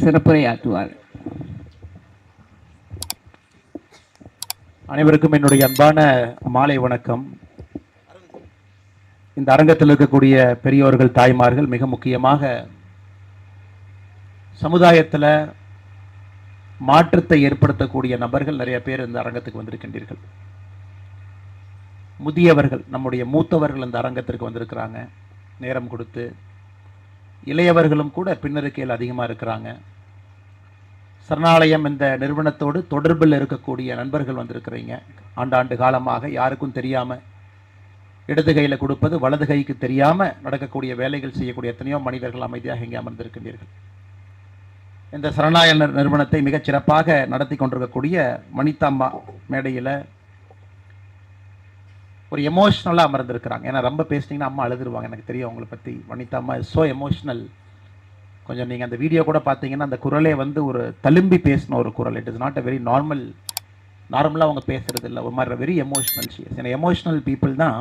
சிறப்புரையாற்றுவார். அனைவருக்கும் என்னுடைய அன்பான மாலை வணக்கம். இந்த அரங்கத்தில் இருக்கக்கூடிய பெரியோர்கள், தாய்மார்கள், மிக முக்கியமாக சமுதாயத்தில் மாற்றத்தை ஏற்படுத்தக்கூடிய நபர்கள் நிறைய பேர் இந்த அரங்கத்துக்கு வந்திருக்கின்றீர்கள். முதியவர்கள், நம்முடைய மூத்தவர்கள் இந்த அரங்கத்திற்கு வந்திருக்கிறாங்க நேரம் கொடுத்து. இளையவர்களும் கூட பின்னருக்கையில் அதிகமாக இருக்கிறாங்க. சரணாலயம் இந்த நிறுவனத்தோடு தொடர்பில் இருக்கக்கூடிய நண்பர்கள் வந்திருக்கிறீங்க. ஆண்டாண்டு காலமாக யாருக்கும் தெரியாமல் இடது கையில் கொடுப்பது வலது கைக்கு தெரியாமல் நடக்கக்கூடிய வேலைகள் செய்யக்கூடிய எத்தனையோ மனிதர்கள் அமைதியாக இங்கே அமர்ந்திருக்கின்றீர்கள். இந்த சரணாலய நிறுவனத்தை மிகச் சிறப்பாக நடத்தி கொண்டிருக்கக்கூடிய வனிதாம்மா மேடையில் ஒரு எமோஷ்னலாக அமர்ந்திருக்கிறாங்க. ஏன்னா ரொம்ப பேசினீங்கன்னா அம்மா அழுதுருவாங்க, எனக்கு தெரியும் அவங்களை பற்றி. வனிதாம்மா இஸ் ஸோ எமோஷ்னல். கொஞ்சம் நீங்கள் அந்த வீடியோ கூட பார்த்தீங்கன்னா அந்த குரலே வந்து ஒரு தழும்பி பேசின ஒரு குரல். It is not a very நார்மலாக அவங்க பேசுறது இல்லை, ஒரு மாதிரி வெரி எமோஷ்னல் ஷீஸ். ஏன்னா எமோஷ்னல் பீப்புள் தான்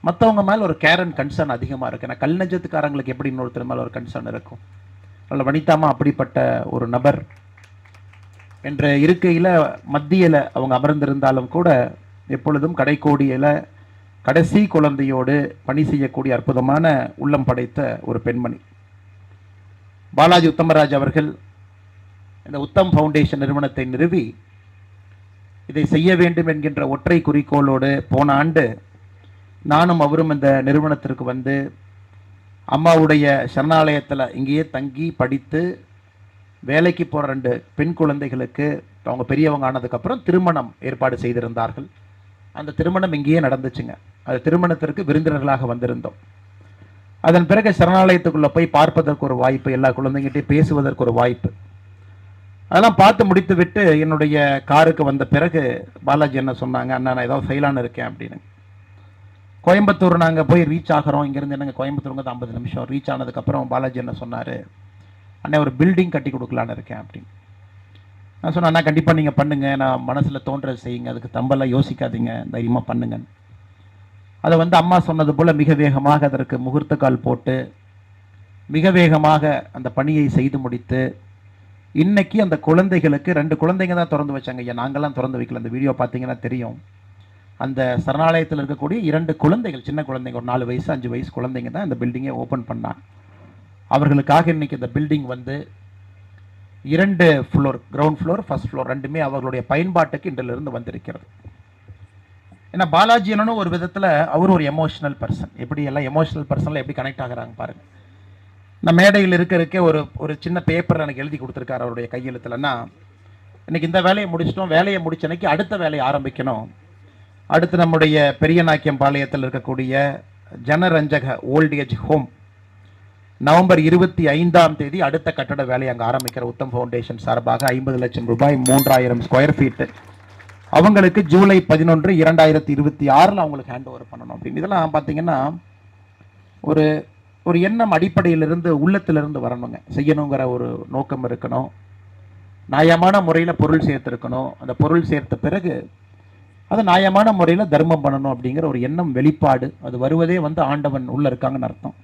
மற்றவங்க மேலே ஒரு கேர் அண்ட் கன்சர்ன் அதிகமாக இருக்குது. ஏன்னா கல் நெஞ்சத்துக்காரங்களுக்கு எப்படி இன்னொருத்தர் மேலே ஒரு கன்சர்ன் இருக்கும். அதில் வனிதாம்மா அப்படிப்பட்ட ஒரு நபர் என்ற இருக்கையில் மத்தியில் அவங்க அமர்ந்திருந்தாலும் கூட எப்பொழுதும் கடைக்கோடியில் கடைசி குழந்தையோடு பணி செய்யக்கூடிய அற்புதமான உள்ளம் படைத்த ஒரு பெண்மணி. பாலாஜி உத்தமராஜ் அவர்கள் இந்த உத்தம் ஃபவுண்டேஷன் நிறுவனத்தை நிறுவி இதை செய்ய வேண்டும் என்கின்ற ஒற்றை குறிக்கோளோடு போன ஆண்டு நானும் அவரும் இந்த நிறுவனத்திற்கு வந்து அம்மாவுடைய சரணாலயத்தில் இங்கேயே தங்கி படித்து வேலைக்கு போகிற 2 பெண் குழந்தைகளுக்கு அவங்க பெரியவங்க ஆனதுக்கப்புறம் திருமணம் ஏற்பாடு செய்திருந்தார்கள். அந்த திருமணம் இங்கேயே நடந்துச்சுங்க. அது திருமணத்திற்கு விருந்தினர்களாக வந்திருந்தோம். அதன் பிறகு சரணாலயத்துக்குள்ளே போய் பார்ப்பதற்கு ஒரு வாய்ப்பு, எல்லா குழந்தைங்கிட்டையும் பேசுவதற்கு ஒரு வாய்ப்பு. அதெல்லாம் பார்த்து முடித்து விட்டு என்னுடைய காருக்கு வந்த பிறகு பாலாஜி என்ன சொன்னாங்க, அண்ணா நான் ஏதோ ஃபெயிலான இருக்கேன் அப்படின்னு. கோயம்புத்தூர் நாங்கள் போய் ரீச் ஆகிறோம். இங்கேருந்து என்னங்க கோயம்புத்தூருங்க 50 நிமிஷம். ரீச் ஆனதுக்கப்புறம் பாலாஜி என்ன சொன்னார், அண்ணே ஒரு பில்டிங் கட்டி கொடுக்கலான்னு இருக்கேன் அப்படின்னு. நான் சொன்னேன், அண்ணா கண்டிப்பாக நீங்கள் பண்ணுங்கள், நான் மனசில் தோன்றது செய்யுங்க, அதுக்கு தம்பெல்லாம் யோசிக்காதீங்க, தைரியமாக பண்ணுங்க. அதை வந்து அம்மா சொன்னது போல் மிக வேகமாக அதற்கு முகூர்த்த கால் போட்டு மிக வேகமாக அந்த பணியை செய்து முடித்து இன்னைக்கு அந்த குழந்தைகளுக்கு 2 குழந்தைங்க தான் திறந்து வச்சாங்க. ஐயா நாங்கள்லாம் திறந்து வைக்கல. அந்த வீடியோ பார்த்தீங்கன்னா தெரியும். அந்த சரணாலயத்தில் இருக்கக்கூடிய 2 குழந்தைகள், சின்ன குழந்தைங்க, ஒரு 4 வயசு 5 வயசு குழந்தைங்க தான் இந்த பில்டிங்கை ஓப்பன் பண்ணாங்க. அவர்களுக்காக இன்னைக்கு இந்த பில்டிங் வந்து 2 floor, ground floor, first floor ரெண்டுமே அவர்களுடைய பயன்பாட்டுக்கு இன்றிலிருந்து வந்திருக்கிறது. ஏன்னா பாலாஜி என்னன்னு ஒரு விதத்தில் அவர் ஒரு எமோஷனல் பர்சன். எப்படி எல்லாம் எமோஷனல் பர்சனில் எப்படி கனெக்ட் ஆகிறாங்க பாருங்கள். நான் மேடையில் இருக்கிறதுக்கே ஒரு சின்ன பேப்பர் எனக்கு எழுதி கொடுத்துருக்காரு அவருடைய கையெழுத்துலன்னா, இன்னைக்கு இந்த வேலையை முடிச்சிட்டோம், வேலையை முடிச்ச அன்னைக்கு அடுத்த வேலையை ஆரம்பிக்கணும். அடுத்து நம்முடைய பெரியநாயக்கம் பாளையத்தில் இருக்கக்கூடிய ஜனரஞ்சக ஓல்ட் ஏஜ் ஹோம் நவம்பர் 25ஆம் தேதி அடுத்த கட்டட வேலையை அங்கே ஆரம்பிக்கிற உத்தம் ஃபவுண்டேஷன் சார்பாக 50 லட்சம் ரூபாய் 3000 ஸ்கொயர் ஃபீட்டு அவங்களுக்கு ஜூலை 11, 2026 அவங்களுக்கு ஹேண்ட் ஓவர் பண்ணணும் அப்படின்னு. இதெல்லாம் பார்த்தீங்கன்னா ஒரு எண்ணம் அடிப்படையிலிருந்து உள்ளத்திலிருந்து வரணுங்க. செய்யணுங்கிற ஒரு நோக்கம் இருக்கணும். நியாயமான முறையில் பொருள் சேர்த்துருக்கணும். அந்த பொருள் சேர்த்த பிறகு அதை நியாயமான முறையில் தர்மம் பண்ணணும் அப்படிங்கிற ஒரு எண்ணம் வெளிப்பாடு. அது வருவதே வந்து ஆண்டவன் உள்ள இருக்காங்கன்னு அர்த்தம்.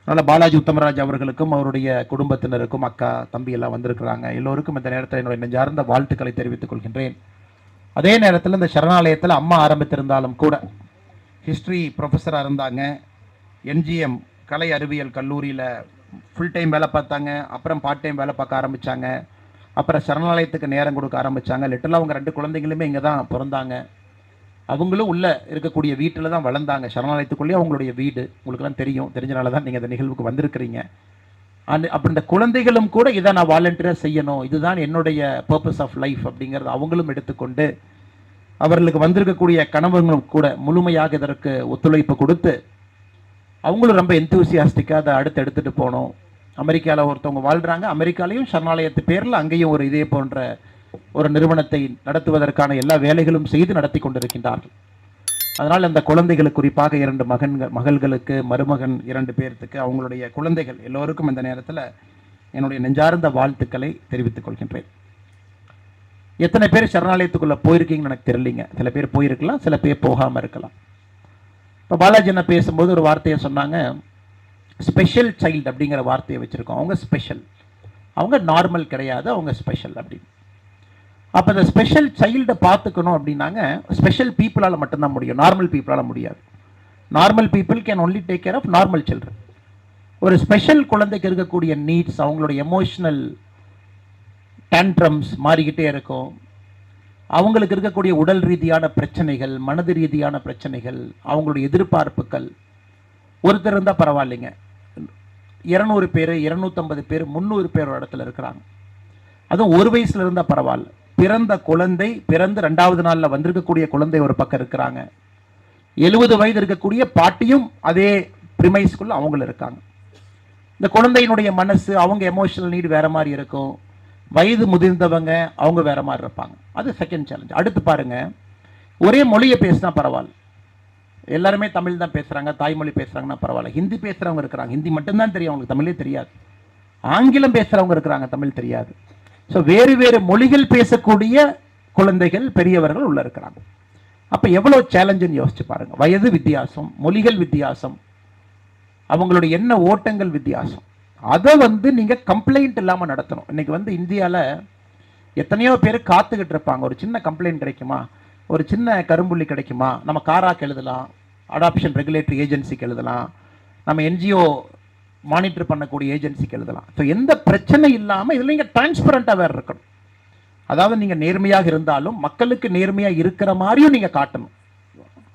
அதனால் பாலாஜி உத்தமராஜ் அவர்களுக்கும் அவருடைய குடும்பத்தினருக்கும் அக்கா தம்பி எல்லாம் வந்திருக்கிறாங்க. எல்லோருக்கும் இந்த நேரத்தில் என்னுடைய நெஞ்சார்ந்த வாழ்த்துக்களை தெரிவித்துக் கொள்கின்றேன். அதே நேரத்தில் இந்த சரணாலயத்தில் அம்மா ஆரம்பித்திருந்தாலும் கூட ஹிஸ்ட்ரி ப்ரொஃபஸராக இருந்தாங்க. எம்ஜிஎம் கலை அறிவியல் கல்லூரியில் ஃபுல் டைம் வேலை பார்த்தாங்க. அப்புறம் பார்ட் டைம் வேலை பார்க்க ஆரம்பித்தாங்க. அப்புறம் சரணாலயத்துக்கு நேரம் கொடுக்க ஆரம்பித்தாங்க. லிட்டலாக அவங்க 2 குழந்தைங்களுமே இங்கே தான் பிறந்தாங்க. அவங்களும் உள்ளே இருக்கக்கூடிய வீட்டில் தான் வளர்ந்தாங்க. சரணாலயத்துக்குள்ளேயே அவங்களுடைய வீடு உங்களுக்குலாம் தெரியும். தெரிஞ்சனால தான் நீங்கள் அந்த நிகழ்வுக்கு வந்திருக்கிறீங்க. அப்படி இந்த குழந்தைகளும் கூட இதை நான் வாலண்டியராக செய்யணும், இதுதான் என்னுடைய பர்பஸ் ஆஃப் லைஃப் அப்படிங்கிறது அவங்களும் எடுத்துக்கொண்டு அவர்களுக்கு வந்திருக்கக்கூடிய கணவர்களும் கூட முழுமையாக இதற்கு ஒத்துழைப்பு கொடுத்து அவங்களும் ரொம்ப எந்தூசியாஸ்டிக்காக அதை அடுத்து எடுத்துகிட்டு போகணும். அமெரிக்காவில் ஒருத்தவங்க வாழ்கிறாங்க. அமெரிக்காலையும் சரணாலயத்து பேரில் அங்கேயும் ஒரு இதே போன்ற ஒரு நிறுவனத்தை நடத்துவதற்கான எல்லா வேலைகளும் செய்து நடத்தி கொண்டிருக்கின்றார்கள். அதனால் அந்த குழந்தைகளுக்கு குறிப்பாக 2 மகள்களுக்கு, மருமகன் 2 பேர்த்துக்கு, அவங்களுடைய குழந்தைகள் எல்லோருக்கும் இந்த நேரத்தில் என்னுடைய நெஞ்சார்ந்த வாழ்த்துக்களை தெரிவித்துக் கொள்கின்றேன். எத்தனை பேர் சரணாலயத்துக்குள்ளே போயிருக்கீங்கன்னு எனக்கு தெரியலிங்க. சில பேர் போயிருக்கலாம், சில பேர் போகாமல் இருக்கலாம். இப்போ பாலாஜி என்ன பேசும்போது ஒரு வார்த்தையை சொன்னாங்க, ஸ்பெஷல் சைல்டு அப்படிங்கிற வார்த்தையை வச்சுருக்கோம். அவங்க ஸ்பெஷல். அவங்க நார்மல் கிடையாது, அவங்க ஸ்பெஷல் அப்படின்னு. அப்போ இந்த ஸ்பெஷல் சைல்டை பார்த்துக்கணும் அப்படின்னாங்க ஸ்பெஷல் பீப்புளால் மட்டும்தான் முடியும், நார்மல் பீப்புளால் முடியாது. Normal people can only take care of normal children. ஒரு ஸ்பெஷல் குழந்தைக்கு இருக்கக்கூடிய நீட்ஸ், அவங்களோட எமோஷனல் டேண்ட்ரம்ஸ் மாறிக்கிட்டே இருக்கும். அவங்களுக்கு இருக்கக்கூடிய உடல் ரீதியான பிரச்சனைகள், மனது ரீதியான பிரச்சனைகள், அவங்களுடைய எதிர்பார்ப்புகள். ஒருத்தர் இருந்தால் பரவாயில்லைங்க, 200 பேர் 250 பேர் 300 பேர் ஒரு இடத்துல இருக்கிறாங்க. அதுவும் ஒரு வயசுல இருந்தால் பரவாயில்ல. பிறந்த குழந்தை, பிறந்து 2வது நாளில் வந்திருக்கக்கூடிய குழந்தை ஒரு பக்கம் இருக்கிறாங்க. 70 வயது இருக்கக்கூடிய பாட்டியும் அதே பிரிமைஸ்குள்ள அவங்களும் இருக்காங்க. இந்த குழந்தையினுடைய மனசு, அவங்க எமோஷனல் நீடு வேற மாதிரி இருக்கும். வயது முதிர்ந்தவங்க அவங்க வேற மாதிரி இருப்பாங்க. அது செகண்ட் சேலஞ்ச். அடுத்து பாருங்க, ஒரே மொழியை பேசினா பரவாயில்ல, எல்லாருமே தமிழ் தான் பேசுறாங்க, தாய்மொழி பேசுறாங்கன்னா பரவாயில்ல. ஹிந்தி பேசுறவங்க இருக்கிறாங்க, ஹிந்தி மட்டும்தான் தெரியும் அவங்களுக்கு, தமிழே தெரியாது. ஆங்கிலம் பேசுறவங்க இருக்கிறாங்க, தமிழ் தெரியாது. ஸோ வேறு வேறு மொழிகள் பேசக்கூடிய குழந்தைகள், பெரியவர்கள் உள்ள இருக்கிறாங்க. அப்போ எவ்வளோ சேலஞ்சுன்னு யோசிச்சு பாருங்க. வயது வித்தியாசம், மொழிகள் வித்தியாசம், அவங்களுடைய என்ன ஓட்டங்கள் வித்தியாசம். அதை நீங்கள் கம்ப்ளைண்ட் இல்லாமல் நடத்தணும். இன்னைக்கு இந்தியாவில் எத்தனையோ பேர் காத்துக்கிட்டு இருப்பாங்க, ஒரு சின்ன கம்ப்ளைண்ட் கிடைக்குமா, ஒரு சின்ன கரும்புள்ளி கிடைக்குமா, நம்ம காராக்கு எழுதலாம், அடாப்ஷன் ரெகுலேட்டரி ஏஜென்சிக்கு எழுதலாம், நம்ம என்ஜிஓ மானிட்டர் பண்ணக்கூடிய ஏஜென்சிக்கு எழுதலாம். ஸோ எந்த பிரச்சனை இல்லாமல் இதில் நீங்கள் டிரான்ஸ்பரண்டாக வேறு இருக்கணும். அதாவது நீங்கள் நேர்மையாக இருந்தாலும் மக்களுக்கு நேர்மையாக இருக்கிற மாதிரியும் நீங்கள் காட்டணும்.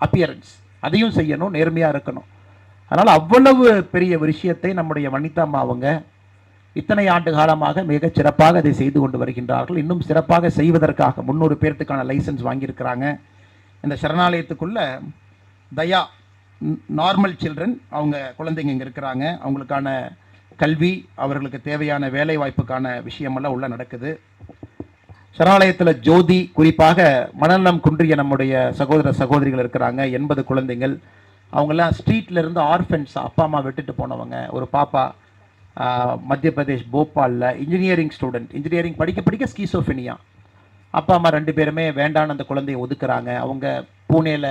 அப்பியரன்ஸ் அதையும் செய்யணும், நேர்மையாக இருக்கணும். அதனால் அவ்வளவு பெரிய விஷயத்தை நம்முடைய வனிதாம்மா அவங்க இத்தனை ஆண்டு காலமாக மிக சிறப்பாக அதை செய்து கொண்டு வருகின்றார்கள். இன்னும் சிறப்பாக செய்வதற்காக 300 பேர்த்துக்கான லைசன்ஸ் வாங்கியிருக்கிறாங்க. இந்த சரணாலயத்துக்குள்ள தயா நார்மல் சில்ட்ரன், அவங்க குழந்தைங்க இங்கே இருக்கிறாங்க. அவங்களுக்கான கல்வி, அவர்களுக்கு தேவையான வேலை வாய்ப்புக்கான விஷயமெல்லாம் உள்ள நடக்குது. சரணாலயத்தில் ஜோதி, குறிப்பாக மனநலம் குன்றிய நம்முடைய சகோதர சகோதரிகள் இருக்கிறாங்க, 80 குழந்தைகள். அவங்கெல்லாம் ஸ்ட்ரீட்ல இருந்து ஆர்ஃபன்ஸ், அப்பா அம்மா விட்டுட்டு போனவங்க. ஒரு பாப்பா மத்திய பிரதேஷ் போபாலில் இன்ஜினியரிங் ஸ்டூடெண்ட், இன்ஜினியரிங் படிக்க படிக்க ஸ்கீசோஃபெனியா. அப்பா அம்மா 2 பேருமே வேண்டான்னு அந்த குழந்தையை ஒதுக்குறாங்க. அவங்க பூனேல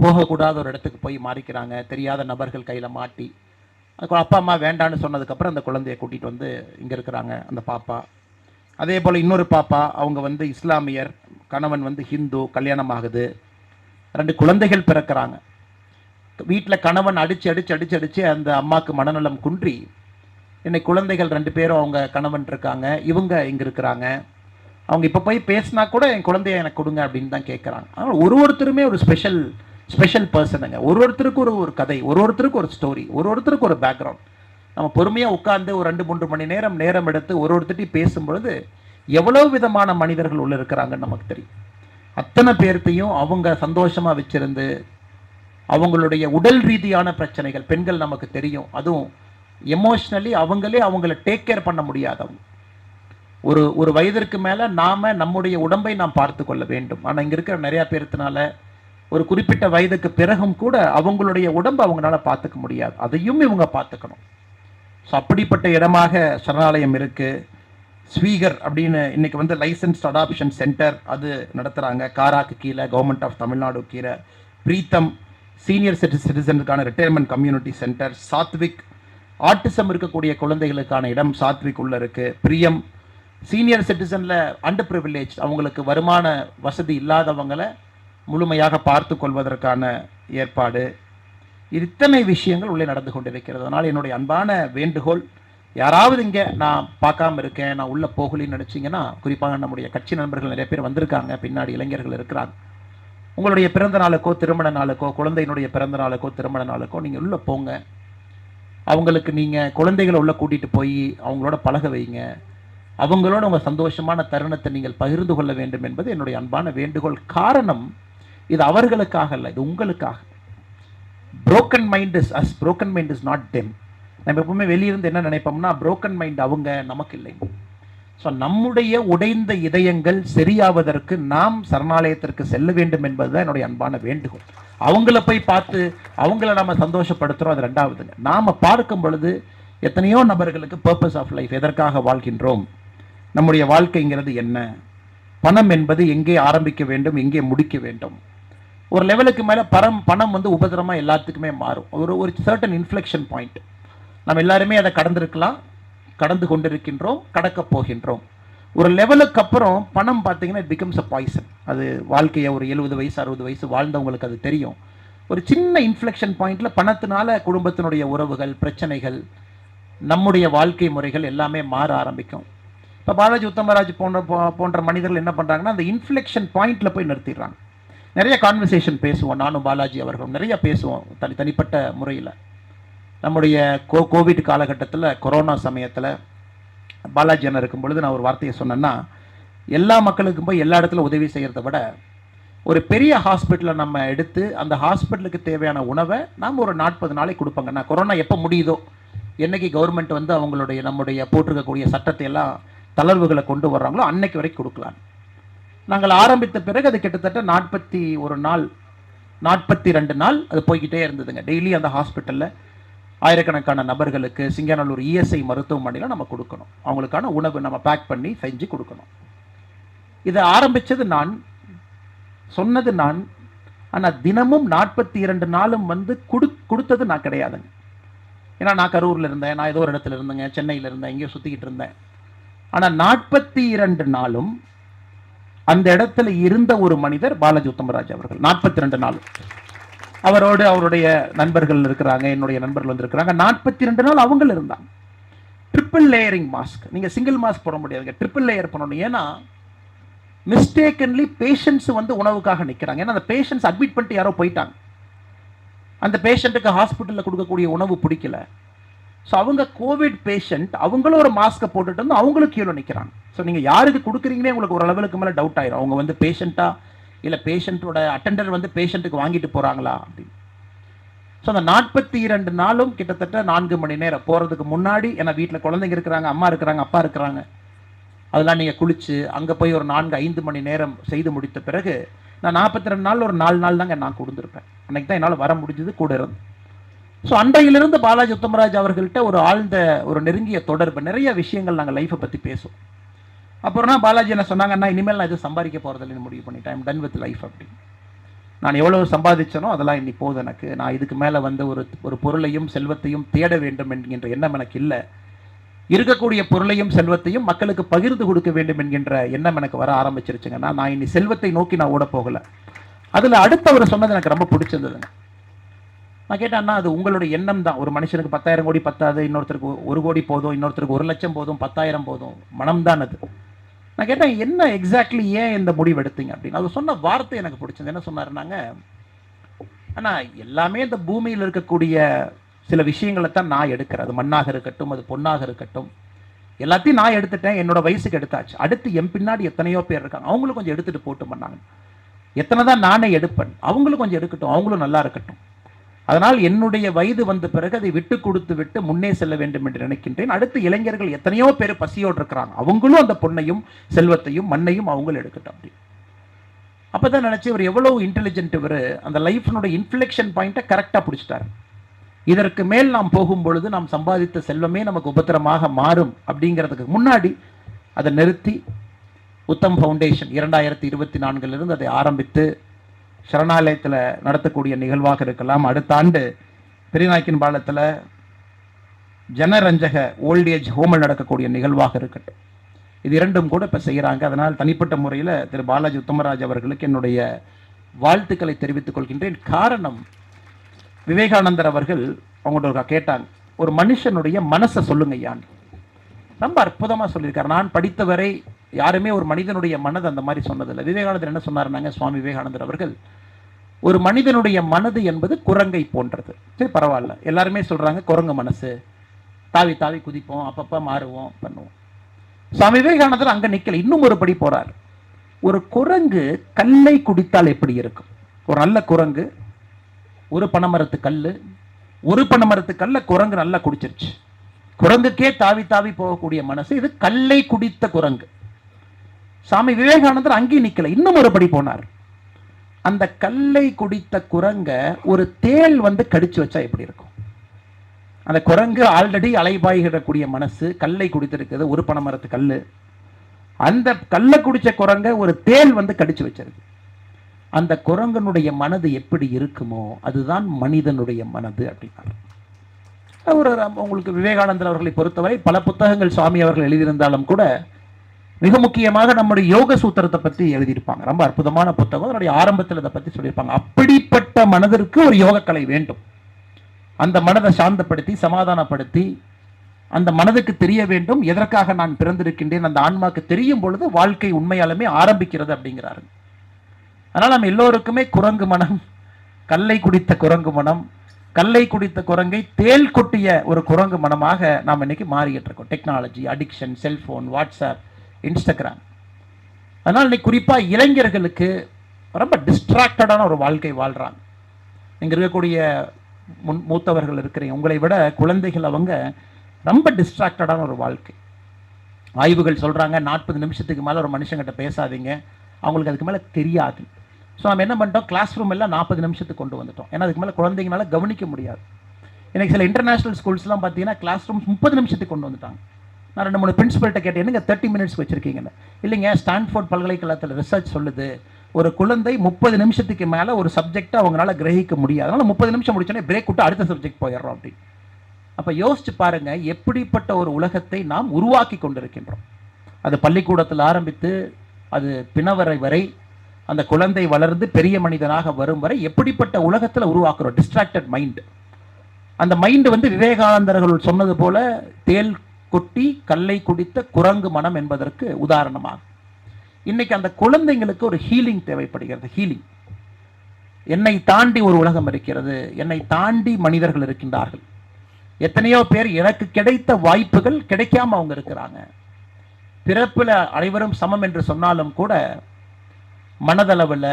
போகக்கூடாத ஒரு இடத்துக்கு போய் மாறிக்கிறாங்க, தெரியாத நபர்கள் கையில் மாட்டி. அப்பா அம்மா வேண்டான்னு சொன்னதுக்கப்புறம் அந்த குழந்தையை கூட்டிகிட்டு வந்து இங்கே இருக்கிறாங்க அந்த பாப்பா. அதே போல் இன்னொரு பாப்பா, அவங்க இஸ்லாமியர், கணவன் ஹிந்து, கல்யாணம் ஆகுது, 2 குழந்தைகள் பிறக்கிறாங்க. வீட்டில் கணவன் அடித்து அந்த அம்மாவுக்கு மனநலம் குன்றி இன்னைக்கு குழந்தைகள் 2 பேரும் அவங்க கணவன் இருக்காங்க, இவங்க இங்கே இருக்கிறாங்க. அவங்க இப்போ போய் பேசினா கூட என் குழந்தைய எனக்கு கொடுங்க அப்படின்னு தான் கேட்குறாங்க. அதனால் ஒருத்தருமே ஒரு ஸ்பெஷல் பர்சனுங்க. ஒருத்தருக்கு ஒரு கதை, ஒருத்தருக்கு ஒரு ஸ்டோரி, ஒருத்தருக்கு ஒரு பேக்ரவுண்ட். நம்ம பொறுமையாக உட்கார்ந்து ஒரு 2-3 மணி நேரம் எடுத்து ஒருத்தட்டையும் பேசும்பொழுது எவ்வளோ விதமான மனிதர்கள் உள்ள இருக்கிறாங்கன்னு நமக்கு தெரியும். அத்தனை பேர்த்தையும் அவங்க சந்தோஷமாக வச்சிருந்து, அவங்களுடைய உடல் ரீதியான பிரச்சனைகள், பெண்கள் நமக்கு தெரியும், அதுவும் எமோஷ்னலி அவங்கள டேக் கேர் பண்ண முடியாதவங்க. ஒரு வயதிற்கு மேலே நம்முடைய உடம்பை நாம் பார்த்து கொள்ள வேண்டும். ஆனால் இங்கே இருக்கிற நிறையா பேர்த்தினால ஒரு குறிப்பிட்ட வயதுக்கு பிறகும் கூட அவங்களுடைய உடம்பை அவங்களால பார்த்துக்க முடியாது, அதையும் இவங்க பார்த்துக்கணும். ஸோ அப்படிப்பட்ட இடமாக சரணாலயம் இருக்குது. ஸ்வீகர் அப்படின்னு இன்னைக்கு லைசன்ஸ்ட் அடாப்ஷன் சென்டர் அது நடத்துகிறாங்க. காராக்கு கீழே, கவர்மெண்ட் ஆஃப் தமிழ்நாடு கீழே. பிரீத்தம் சீனியர் சிட்டிசனுக்கான retirement community centre. Sathvik autism இருக்கக்கூடிய குழந்தைகளுக்கான இடம் சாத்விக் உள்ள இருக்குது. பிரியம் சீனியர் சிட்டிசனில் அண்டர் ப்ரிவிலேஜ், அவங்களுக்கு வருமான வசதி இல்லாதவங்களை முழுமையாக பார்த்து கொள்வதற்கான ஏற்பாடு. இத்தனை விஷயங்கள் உள்ளே நடந்து கொண்டிருக்கிறது. அதனால் என்னுடைய அன்பான வேண்டுகோள், யாராவது இங்கே நான் பார்க்காம இருக்கேன், நான் உள்ளே போகலின்னு நினச்சிங்கன்னா, குறிப்பாக நம்முடைய கட்சி நண்பர்கள் நிறைய பேர் வந்திருக்காங்க, பின்னாடி இளைஞர்கள் இருக்கிறாங்க. உங்களுடைய பிறந்த நாளுக்கோ திருமண நாளுக்கோ, குழந்தையினுடைய பிறந்த நாளுக்கோ திருமண நாளுக்கோ நீங்கள் உள்ளே போங்க. அவங்களுக்கு நீங்கள் குழந்தைகளை உள்ளே கூட்டிகிட்டு போய் அவங்களோட பழக வைங்க. அவங்களோட உங்கள் சந்தோஷமான தருணத்தை நீங்கள் பகிர்ந்து கொள்ள வேண்டும் என்பது என்னுடைய அன்பான வேண்டுகோள். காரணம், இது அவர்களுக்காக அல்ல, இது உங்களுக்காக. broken mind is not them. நம்ம எப்பவுமே வெளியிருந்து என்ன நினைப்போம்னா, broken mind அவங்க, நமக்கு இல்லை. ஸோ நம்முடைய உடைந்த இதயங்கள் சரியாவதற்கு நாம் சரணாலயத்திற்கு செல்ல வேண்டும் என்பதுதான் என்னுடைய அன்பான வேண்டுகோள். அவங்கள போய் பார்த்து அவங்கள நம்ம சந்தோஷப்படுத்துகிறோம், அது 2வதுங்க. நாம் பார்க்கும் பொழுது எத்தனையோ நபர்களுக்கு பர்பஸ் ஆஃப் லைஃப், எதற்காக வாழ்கின்றோம், நம்முடைய வாழ்க்கைங்கிறது என்ன, பணம் என்பது எங்கே ஆரம்பிக்க வேண்டும், எங்கே முடிக்க வேண்டும். ஒரு லெவலுக்கு மேலே பணம் உபதிரமாக எல்லாத்துக்குமே மாறும். ஒரு சர்டன் இன்ஃப்ளெக்ஷன் பாயிண்ட். நம்ம எல்லாருமே அதை கடந்திருக்கலாம், கடந்து கொண்டிருக்கின்றோம், கடக்கப் போகின்றோம். ஒரு லெவலுக்கு அப்புறம் பணம் பார்த்தீங்கன்னா இட் பிகம்ஸ் அ பாய்சன். அது வாழ்க்கையை ஒரு 70 வயசு 60 வயசு வாழ்ந்தவங்களுக்கு அது தெரியும். ஒரு சின்ன இன்ஃப்ளெக்ஷன் பாயிண்ட்ல பணத்தினால குடும்பத்தினுடைய உறவுகள், பிரச்சனைகள், நம்முடைய வாழ்க்கை முறைகள் எல்லாமே மாற ஆரம்பிக்கும். இப்போ பாலாஜி உத்தமராஜ் போன்ற மனிதர்கள் என்ன பண்ணுறாங்கன்னா அந்த இன்ஃப்ளெக்ஷன் பாயிண்ட்ல போய் நிறுத்திடுறாங்க. நிறைய கான்வர்சேஷன் பேசுவோம், நானும் பாலாஜி அவர்களும் நிறைய பேசுவோம் தனிப்பட்ட முறையில். நம்முடைய கோவிட் காலகட்டத்தில், கொரோனா சமயத்தில் பாலாஜி அண்ணன் இருக்கும் பொழுது நான் ஒரு வார்த்தையை சொன்னேன்னா, எல்லா மக்களுக்கும் போய் எல்லா இடத்துல உதவி செய்கிறத விட ஒரு பெரிய ஹாஸ்பிட்டலை நம்ம எடுத்து அந்த ஹாஸ்பிட்டலுக்கு தேவையான உணவை நாம் ஒரு 40 நாளைக்கு கொடுப்பாங்கன்னா, கொரோனா எப்போ முடியுதோ, என்னைக்கு கவர்மெண்ட் வந்து அவங்களுடைய நம்முடைய போட்டிருக்கக்கூடிய சட்டத்தை எல்லாம் தளர்வுகளை கொண்டு வர்றாங்களோ அன்னைக்கு வரைக்கும் கொடுக்கலாம். நாங்கள் ஆரம்பித்த பிறகு அது கிட்டத்தட்ட 41 நாள் 42 நாள் அது போய்கிட்டே இருந்ததுங்க. டெய்லி அந்த ஹாஸ்பிட்டலில் ஆயிரக்கணக்கான நபர்களுக்கு சிங்கநல்லூர் இஎஸ்ஐ மருத்துவமனையில் நம்ம கொடுக்கணும். அவங்களுக்கான உணவு நம்ம பேக் பண்ணி செஞ்சு கொடுக்கணும். இதை ஆரம்பித்தது நான், சொன்னது நான். ஆனால் தினமும் 42 நாளும் வந்து கொடுத்தது நான் கிடையாதுங்க. ஏன்னா நான் கரூரில் இருந்தேன், நான் ஏதோ ஒரு இடத்துல இருந்தேங்க, சென்னையில் இருந்தேன், எங்கேயோ சுற்றிக்கிட்டு இருந்தேன். ஆனால் 42 நாளும் அந்த இடத்துல இருந்த ஒரு மனிதர் பாலாஜி உத்தமராஜ் அவர்கள். 42 நாள் அவரோடு அவருடைய நண்பர்கள் இருக்கிறாங்க, என்னுடைய நண்பர்கள் வந்து இருக்கிறாங்க. 42 நாள் அவங்க இருந்தாங்க. Triple layering mask. நீங்க சிங்கிள் மாஸ்க் போட முடியாதுங்க, ட்ரிபிள் லேயர் பண்ணணும். ஏன்னா மிஸ்டேக்கன்லி பேஷண்ட்ஸ் வந்து உணவுக்காக நிற்கிறாங்க. ஏன்னா அந்த பேஷண்ட்ஸ் அட்மிட் பண்ணிட்டு யாரோ போயிட்டாங்க. அந்த பேஷண்ட்டுக்கு ஹாஸ்பிட்டலில் கொடுக்கக்கூடிய உணவு பிடிக்கல. ஸோ அவங்க கோவிட் பேஷண்ட், அவங்களும் ஒரு மாஸ்க்கை போட்டுட்டு வந்து அவங்களும் கீழே நிற்கிறாங்க. ஸோ நீங்கள் யாருக்கு கொடுக்குறீங்களே உங்களுக்கு ஒரு லெவலுக்கு மேலே டவுட் ஆயிரும். அவங்க வந்து பேஷண்ட்டா இல்லை பேஷண்ட்டோட அட்டெண்டர் வந்து பேஷண்ட்டுக்கு வாங்கிட்டு போகிறாங்களா அப்படின்னு. ஸோ அந்த 42 நாளும் கிட்டத்தட்ட 4 மணி நேரம் போகிறதுக்கு முன்னாடி, ஏன்னா வீட்டில் குழந்தைங்க இருக்கிறாங்க, அம்மா இருக்கிறாங்க, அப்பா இருக்கிறாங்க, அதெல்லாம் நீங்கள் குளிச்சு அங்கே போய் ஒரு 4-5 மணி நேரம் செய்து முடித்த பிறகு நான் 42 நாள் ஒரு 4 நாள் தாங்க நான் கொடுத்துருப்பேன். அன்றைக்கி தான் என்னால் வர முடிஞ்சது, கூட இருந்து. ஸோ அன்றையிலிருந்து பாலாஜி உத்தமராஜ் அவர்கள்ட்ட ஒரு ஆழ்ந்த ஒரு நெருங்கிய தொடர்பு, நிறைய விஷயங்கள் நாங்கள் லைஃப்பை பற்றி பேசுவோம். அப்புறம்னா பாலாஜி என்ன சொன்னாங்கன்னா, இனிமேல் நான் எதுவும் சம்பாதிக்க போகிறதில்லைன்னு முடிவு பண்ணிட்டேன், ஐம் டன் வித் லைஃப் அப்படின்னு. நான் எவ்வளோ சம்பாதிச்சனோ அதெல்லாம் இன்னி போதும் எனக்கு. நான் இதுக்கு மேலே வந்து ஒரு பொருளையும் செல்வத்தையும் தேட வேண்டும் என்கின்ற எண்ணம் எனக்கு இல்லை. இருக்கக்கூடிய பொருளையும் செல்வத்தையும் மக்களுக்கு பகிர்ந்து கொடுக்க வேண்டும் என்கின்ற எண்ணம் எனக்கு வர ஆரம்பிச்சிருச்சுங்கன்னா, நான் இனி செல்வத்தை நோக்கி நான் ஓட போகலை. அதில் அடுத்தவர் சொன்னது எனக்கு ரொம்ப பிடிச்சிருந்ததுங்க. நான் கேட்டேன்னா, அது உங்களுடைய எண்ணம் தான். ஒரு மனுஷனுக்கு 10,000 கோடி பத்தாது, இன்னொருத்தருக்கு 1 கோடி போதும், இன்னொருத்தருக்கு 1 லட்சம் போதும், 10,000 போதும், மனம் தான் அது. நான் கேட்டேன், என்ன எக்ஸாக்ட்லி ஏன் இந்த முடிவு எடுத்தீங்க அப்படின்னு. அது சொன்ன வார்த்தை எனக்கு பிடிச்சது. என்ன சொன்னாருன்னாங்க, ஆனால் எல்லாமே இந்த பூமியில் இருக்கக்கூடிய சில விஷயங்களை தான் நான் எடுக்கிறேன். அது மண்ணாக இருக்கட்டும், அது பொண்ணாக இருக்கட்டும், எல்லாத்தையும் நான் எடுத்துட்டேன், என்னோட வயசுக்கு எடுத்தாச்சு. அடுத்து என் பின்னாடி எத்தனையோ பேர் இருக்காங்க, அவங்களும் கொஞ்சம் எடுத்துட்டு போட்டு பண்ணாங்க. எத்தனை தான் நானே எடுப்பேன், அவங்களும் கொஞ்சம் எடுக்கட்டும், அவங்களும் நல்லா இருக்கட்டும். அதனால் என்னுடைய வயது வந்த பிறகு அதை விட்டு கொடுத்து விட்டு முன்னே செல்ல வேண்டும் என்று நினைக்கின்றேன். அடுத்து இளைஞர்கள் எத்தனையோ பேர் பசியோடு இருக்கிறாங்க, அவங்களும் அந்த பொண்ணையும் செல்வத்தையும் மண்ணையும் அவங்களும் எடுக்கட்டும் அப்படி. அப்பதான் நினைச்சு இவர் எவ்வளவு இன்டெலிஜென்ட், இவர் அந்த லைஃப்னுடைய இன்ஃப்ளெக்ஷன் பாயிண்ட்டை கரெக்டாக பிடிச்சிட்டாரு. இதற்கு மேல் நாம் போகும் பொழுது நாம் சம்பாதித்த செல்வமே நமக்கு உபத்திரமாக மாறும் அப்படிங்கிறதுக்கு முன்னாடி அதை நிறுத்தி உத்தம் ஃபவுண்டேஷன் 2024 அதை ஆரம்பித்து சரணாலயத்தில் நடத்தக்கூடிய நிகழ்வாக இருக்கலாம். அடுத்த ஆண்டு பெரியநாயக்கின் பாலத்தில் ஜனரஞ்சக ஓல்டேஜ் ஹோமில் நடக்கக்கூடிய நிகழ்வாக இருக்கட்டும். இது இரண்டும் கூட இப்போ செய்கிறாங்க. அதனால் தனிப்பட்ட முறையில் திரு பாலாஜி உத்தமராஜ் அவர்களுக்கு என்னுடைய வாழ்த்துக்களை தெரிவித்துக் கொள்கின்றேன். காரணம், விவேகானந்தர் அவர்கள் அவங்கள்ட்ட கேட்டாங்க, ஒரு மனுஷனுடைய மனசை சொல்லுங்க ஐயான்னு. ரொம்ப அற்புதமாக சொல்லியிருக்காரு. நான் படித்தவரை யாருமே ஒரு மனிதனுடைய மனது அந்த மாதிரி சொன்னதில்லை. விவேகானந்தர் என்ன சொன்னார்னாங்க, சுவாமி விவேகானந்தர் அவர்கள், ஒரு மனிதனுடைய மனது என்பது குரங்கை போன்றது. சரி பரவாயில்ல, எல்லாருமே சொல்கிறாங்க குரங்கு மனசு, தாவி தாவி குதிப்போம், அப்பப்போ மாறுவோம், பண்ணுவோம். சுவாமி விவேகானந்தர் அங்கே நிற்கல, இன்னும் ஒரு படி போகிறார். ஒரு குரங்கு கல்லை குடித்தால் எப்படி இருக்கும்? ஒரு நல்ல குரங்கு, ஒரு பனைமரத்து கல், ஒரு பனைமரத்து கல்லை குரங்கு நல்லா குடிச்சிருச்சு. குரங்குக்கே தாவி தாவி போகக்கூடிய மனசு, இது கல்லை குடித்த குரங்கு. சுவாமி விவேகானந்தர் அங்கே நிற்கல, இன்னும் ஒரு படி போனார். அந்த கல்லை குடித்த குரங்க ஒரு தேள் வந்து கடிச்சு வச்சா எப்படி இருக்கும்? அந்த குரங்கு ஆல்ரெடி அலைபாய்கிடக்கூடிய மனசு, கல்லை குடித்திருக்கிறது, ஒரு பனைமரத்து கல். அந்த கல்லை குடிச்ச குரங்க ஒரு தேள் வந்து கடிச்சு வச்சிருக்கு. அந்த குரங்கனுடைய மனது எப்படி இருக்குமோ அதுதான் மனிதனுடைய மனது அப்படின்னாரு. உங்களுக்கு விவேகானந்தர் அவர்களை பொறுத்தவரை பல புத்தகங்கள் சுவாமி அவர்கள் எழுதியிருந்தாலும் கூட மிக முக்கியமாக நம்முடைய யோக சூத்திரத்தை பற்றி எழுதியிருப்பாங்க. ரொம்ப அற்புதமான புத்தகம். அதனுடைய ஆரம்பத்தில் இதை பற்றி சொல்லியிருப்பாங்க. அப்படிப்பட்ட மனதிற்கு ஒரு யோகக்கலை வேண்டும். அந்த மனதை சாந்தப்படுத்தி சமாதானப்படுத்தி அந்த மனதுக்கு தெரிய வேண்டும் எதற்காக நான் பிறந்திருக்கின்றேன். அந்த ஆன்மாக்கு தெரியும் பொழுது வாழ்க்கை உண்மையாலுமே ஆரம்பிக்கிறது அப்படிங்கிறாரு. அதனால் நம்ம எல்லோருக்குமே குரங்கு மனம், கல்லை குடித்த குரங்கு மனம், கல்லை குடித்த குரங்கை தேல் கொட்டிய ஒரு குரங்கு மனமாக நாம் இன்னைக்கு மாறிக்கிட்டு இருக்கோம். Technology, addiction, cellphone, WhatsApp, Instagram. அதனால் இன்னைக்கு குறிப்பாக இளைஞர்களுக்கு ரொம்ப டிஸ்ட்ராக்டடான ஒரு வாழ்க்கை வாழ்கிறாங்க. இங்கே இருக்கக்கூடிய மூத்தவர்கள் இருக்கிறீங்க, உங்களை விட குழந்தைகள் அவங்க ரொம்ப டிஸ்ட்ராக்டடான ஒரு வாழ்க்கை. ஆய்வுகள் சொல்கிறாங்க 40 நிமிஷத்துக்கு மேலே ஒரு மனுஷங்கிட்ட பேசாதீங்க, அவங்களுக்கு அதுக்கு மேலே தெரியாது. ஸோ நம்ம என்ன பண்ணிட்டோம், கிளாஸ் ரூம் எல்லாம் 40 நிமிஷத்துக்கு கொண்டு வந்துட்டோம். ஏன்னா அதுக்கு மேலே குழந்தைங்களால கவனிக்க முடியாது. எனக்கு சில இன்டர்நேஷனல் ஸ்கூல்ஸ்லாம் பார்த்தீங்கன்னா கிளாஸ் ரூம்ஸ் 30 நிமிஷத்துக்கு கொண்டு வந்துட்டாங்க. நான் 2-3 பிரின்சிபல்கிட்ட கேட்டேன், என்னங்க 30 மினிட்ஸ் வச்சுருக்கீங்கன்னு. இல்லைங்க, ஸ்டான்ஃபோர்ட் பல்கலைக்கழகத்தில் ரிசர்ச் சொல்லுது ஒரு குழந்தை 30 நிமிஷத்துக்கு மேலே ஒரு சப்ஜெக்டை அவங்களால கிரகிக்க முடியாது. அதனால் 30 நிமிஷம் முடிச்சோன்னே பிரேக் விட்டு அடுத்த சப்ஜெக்ட் போயிடுறோம் அப்படின்னு. அப்போ யோசிச்சு பாருங்க, எப்படிப்பட்ட ஒரு உலகத்தை நாம் உருவாக்கி கொண்டிருக்கின்றோம். அது பள்ளிக்கூடத்தில் ஆரம்பித்து அது பிணவரை வரை, அந்த குழந்தை வளர்ந்து பெரிய மனிதனாக வரும் வரை எப்படிப்பட்ட உலகத்தில் உருவாக்குறோம். Distracted mind. அந்த மைண்டு வந்து விவேகானந்தர்கள் சொன்னது போல தேல் கொட்டி கல்லை குடித்த குரங்கு மனம் என்பதற்கு உதாரணமாக இன்னைக்கு அந்த குழந்தைங்களுக்கு ஒரு ஹீலிங் தேவைப்படுகிறது. ஹீலிங். என்னை தாண்டி ஒரு உலகம் இருக்கிறது, என்னை தாண்டி மனிதர்கள் இருக்கின்றார்கள். எத்தனையோ பேர் எனக்கு கிடைத்த வாய்ப்புகள் கிடைக்காம அவங்க இருக்கிறாங்க. பிறப்புல அனைவரும் சமம் என்று சொன்னாலும் கூட மனதளவில்,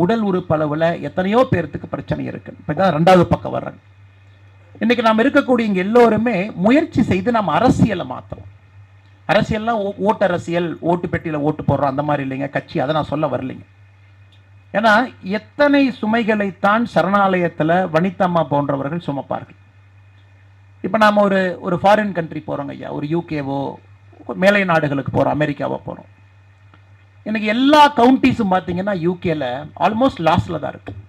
உடல் உறுப்பளவில் எத்தனையோ பேர்த்துக்கு பிரச்சனை இருக்கு. இப்பதான் 2வது பக்கம் வர்றேன். இன்னைக்கு நாம் இருக்கக்கூடிய இங்க எல்லோருமே முயற்சி செய்து நாம் அரசியலை மாற்றணும். அரசியல்லாம் ஓட்டு அரசியல், ஓட்டு பெட்டியில் ஓட்டு போடுறோம் அந்த மாதிரி இல்லைங்க கட்சி, அதை நான் சொல்ல வரலைங்க. ஏன்னா எத்தனை சுமைகளைத்தான் சரணாலயத்தில் வனிதம்மா போன்றவர்கள் சுமப்பார்கள். இப்போ நாம் ஒரு ஃபாரின் கண்ட்ரி போகிறோங்க ஐயா, ஒரு யூகேவோ மேலை நாடுகளுக்கு போகிறோம், அமெரிக்காவோ போகிறோம். எனக்கு எல்லா கவுண்டிஸும் பார்த்தீங்கன்னா யூகேல ஆல்மோஸ்ட் லாஸ்டில் தான் இருக்குது.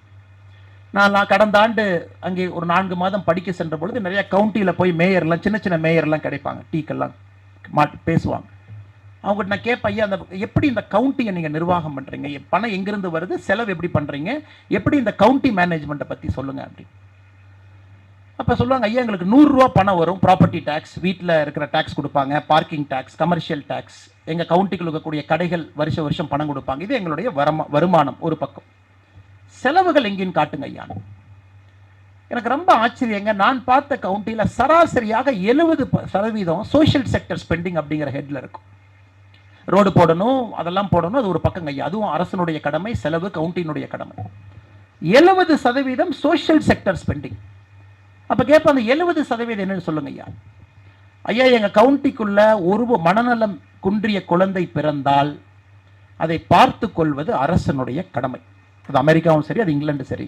நான் கடந்த ஆண்டு அங்கே ஒரு 4 மாதம் படிக்க சென்ற பொழுது நிறைய கவுண்டியில் போய் மேயர்லாம், சின்ன சின்ன மேயர்லாம் கிடைப்பாங்க, டீக்கெல்லாம் பேசுவாங்க. அவங்ககிட்ட நான் கேட்பேன், ஐயா அந்த எப்படி இந்த கவுண்டியை நீங்கள் நிர்வாகம் பண்ணுறீங்க, பணம் எங்கேருந்து வருது, செலவு எப்படி பண்ணுறீங்க, எப்படி இந்த கவுண்டி மேனேஜ்மெண்ட்டை பற்றி சொல்லுங்கள் அப்படின்னு. அப்போ சொல்லுவாங்க, ஐயா எங்களுக்கு 100 ரூபா பணம் வரும், ப்ராப்பர்ட்டி டேக்ஸ், வீட்டில் இருக்கிற டேக்ஸ் கொடுப்பாங்க, பார்க்கிங் டேக்ஸ், கமர்ஷியல் டேக்ஸ், எங்கள் கவுண்டிக்குள்ள இருக்கக்கூடிய கடைகள் வருஷம் பணம் கொடுப்பாங்க. இது எங்களுடைய வருமானம் ஒரு பக்கம். செலவுகள் எங்கேன்னு காட்டுங்க ஐயா. எனக்கு ரொம்ப ஆச்சரியங்க, நான் பார்த்த கவுண்டியில் சராசரியாக 70% சோஷியல் செக்டர் ஸ்பெண்டிங் அப்படிங்கிற ஹெட்ல இருக்கும். ரோடு போடணும், அதெல்லாம் போடணும், அது ஒரு பக்கங்க ஐயா. அதுவும் அரசனுடைய கடமை, செலவு கவுண்டியினுடைய கடமை. 70% சோஷியல் செக்டர் ஸ்பெண்டிங். அப்போ கேட்ப அந்த 70% என்னன்னு சொல்லுங்க ஐயா. ஐயா எங்கள் கவுண்டிக்குள்ள ஒரு மனநலம் குன்றிய குழந்தை பிறந்தால் அதை பார்த்து கொள்வது அரசனுடைய கடமை. அது அமெரிக்காவும் சரி, அது இங்கிலாண்டும் சரி.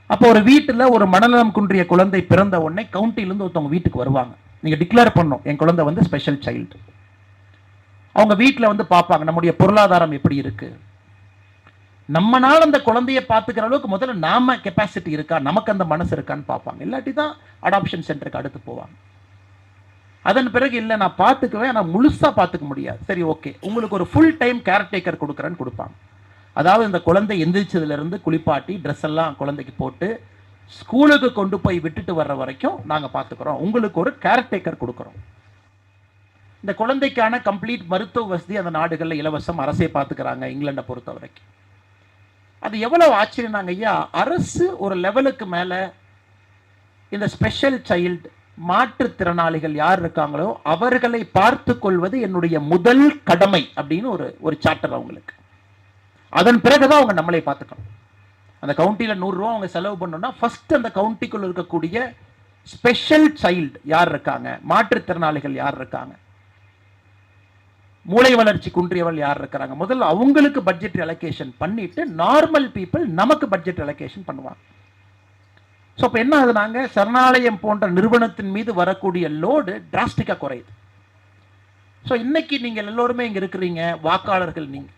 அப்போ ஒரு வீட்டில் ஒரு மனநலம் குன்றிய குழந்தை பிறந்த உடனே கவுண்டியிலேருந்து ஒருத்தவங்க வீட்டுக்கு வருவாங்க. நீங்கள் டிக்ளேர் பண்ணணும் என் குழந்தை வந்து ஸ்பெஷல் சைல்டு. அவங்க வீட்டில் வந்து பார்ப்பாங்க நம்முடைய பொருளாதாரம் எப்படி இருக்கு, நம்மனால அந்த குழந்தைய பார்த்துக்கிற அளவுக்கு முதல்ல நாம கெப்பாசிட்டி இருக்கா, நமக்கு அந்த மனசு இருக்கான்னு பார்ப்பாங்க. இல்லாட்டி தான் அடாப்ஷன் சென்டருக்கு அடுத்து போவாங்க. அதன் பிறகு இல்லை நான் பார்த்துக்குவேன், ஆனால் முழுசாக பார்த்துக்க முடியாது, சரி ஓகே உங்களுக்கு ஒரு ஃபுல் டைம் கேர்டேக்கர் கொடுக்குறேன்னு கொடுப்பாங்க. அதாவது இந்த குழந்தை எந்திரிச்சதுலேருந்து குளிப்பாட்டி ட்ரெஸ் எல்லாம் குழந்தைக்கு போட்டு ஸ்கூலுக்கு கொண்டு போய் விட்டுட்டு வர்ற வரைக்கும் நாங்கள் பார்த்துக்கிறோம், உங்களுக்கு ஒரு கேர்டேக்கர் கொடுக்குறோம். இந்த குழந்தைக்கான கம்ப்ளீட் மருத்துவ வசதி அந்த நாடுகளில் இலவசம், அரசே பார்த்துக்கிறாங்க இங்கிலாண்டை பொறுத்த வரைக்கும். அது எவ்வளவு ஆச்சரியம்னாங்க ஐயா. அரசு ஒரு லெவலுக்கு மேலே இந்த ஸ்பெஷல் சைல்டு, மாற்றுத்திறனாளிகள் யார் இருக்காங்களோ அவர்களை பார்த்து கொள்வது என்னுடைய முதல் கடமை அப்படின்னு ஒரு சார்ட்டர் அவங்களுக்கு. அதன் பிறகுதான் அவங்க நம்மளை பார்த்துக்கணும். அந்த கவுண்டியில் 100 ரூபா அவங்க செலவு பண்ணோம்னா ஃபர்ஸ்ட் அந்த கவுண்டிக்குள்ள இருக்கக்கூடிய ஸ்பெஷல் சைல்டு யார் இருக்காங்க, மாற்றுத்திறனாளிகள் யார் இருக்காங்க, மூளை வளர்ச்சி குன்றியவள் யார் இருக்கிறாங்க, முதல்ல அவங்களுக்கு பட்ஜெட் அலோகேஷன் பண்ணிட்டு நார்மல் பீப்புள் நமக்கு பட்ஜெட் அலோகேஷன் பண்ணுவாங்க. ஸோ இப்போ என்ன ஆகுதுனாங்க, சரணாலயம் போன்ற நிறுவனத்தின் மீது வரக்கூடிய லோடு டிராஸ்டிக்காக குறையுது. ஸோ இன்னைக்கு நீங்கள் எல்லோருமே இங்கே இருக்கிறீங்க, வாக்காளர்கள் நீங்கள்.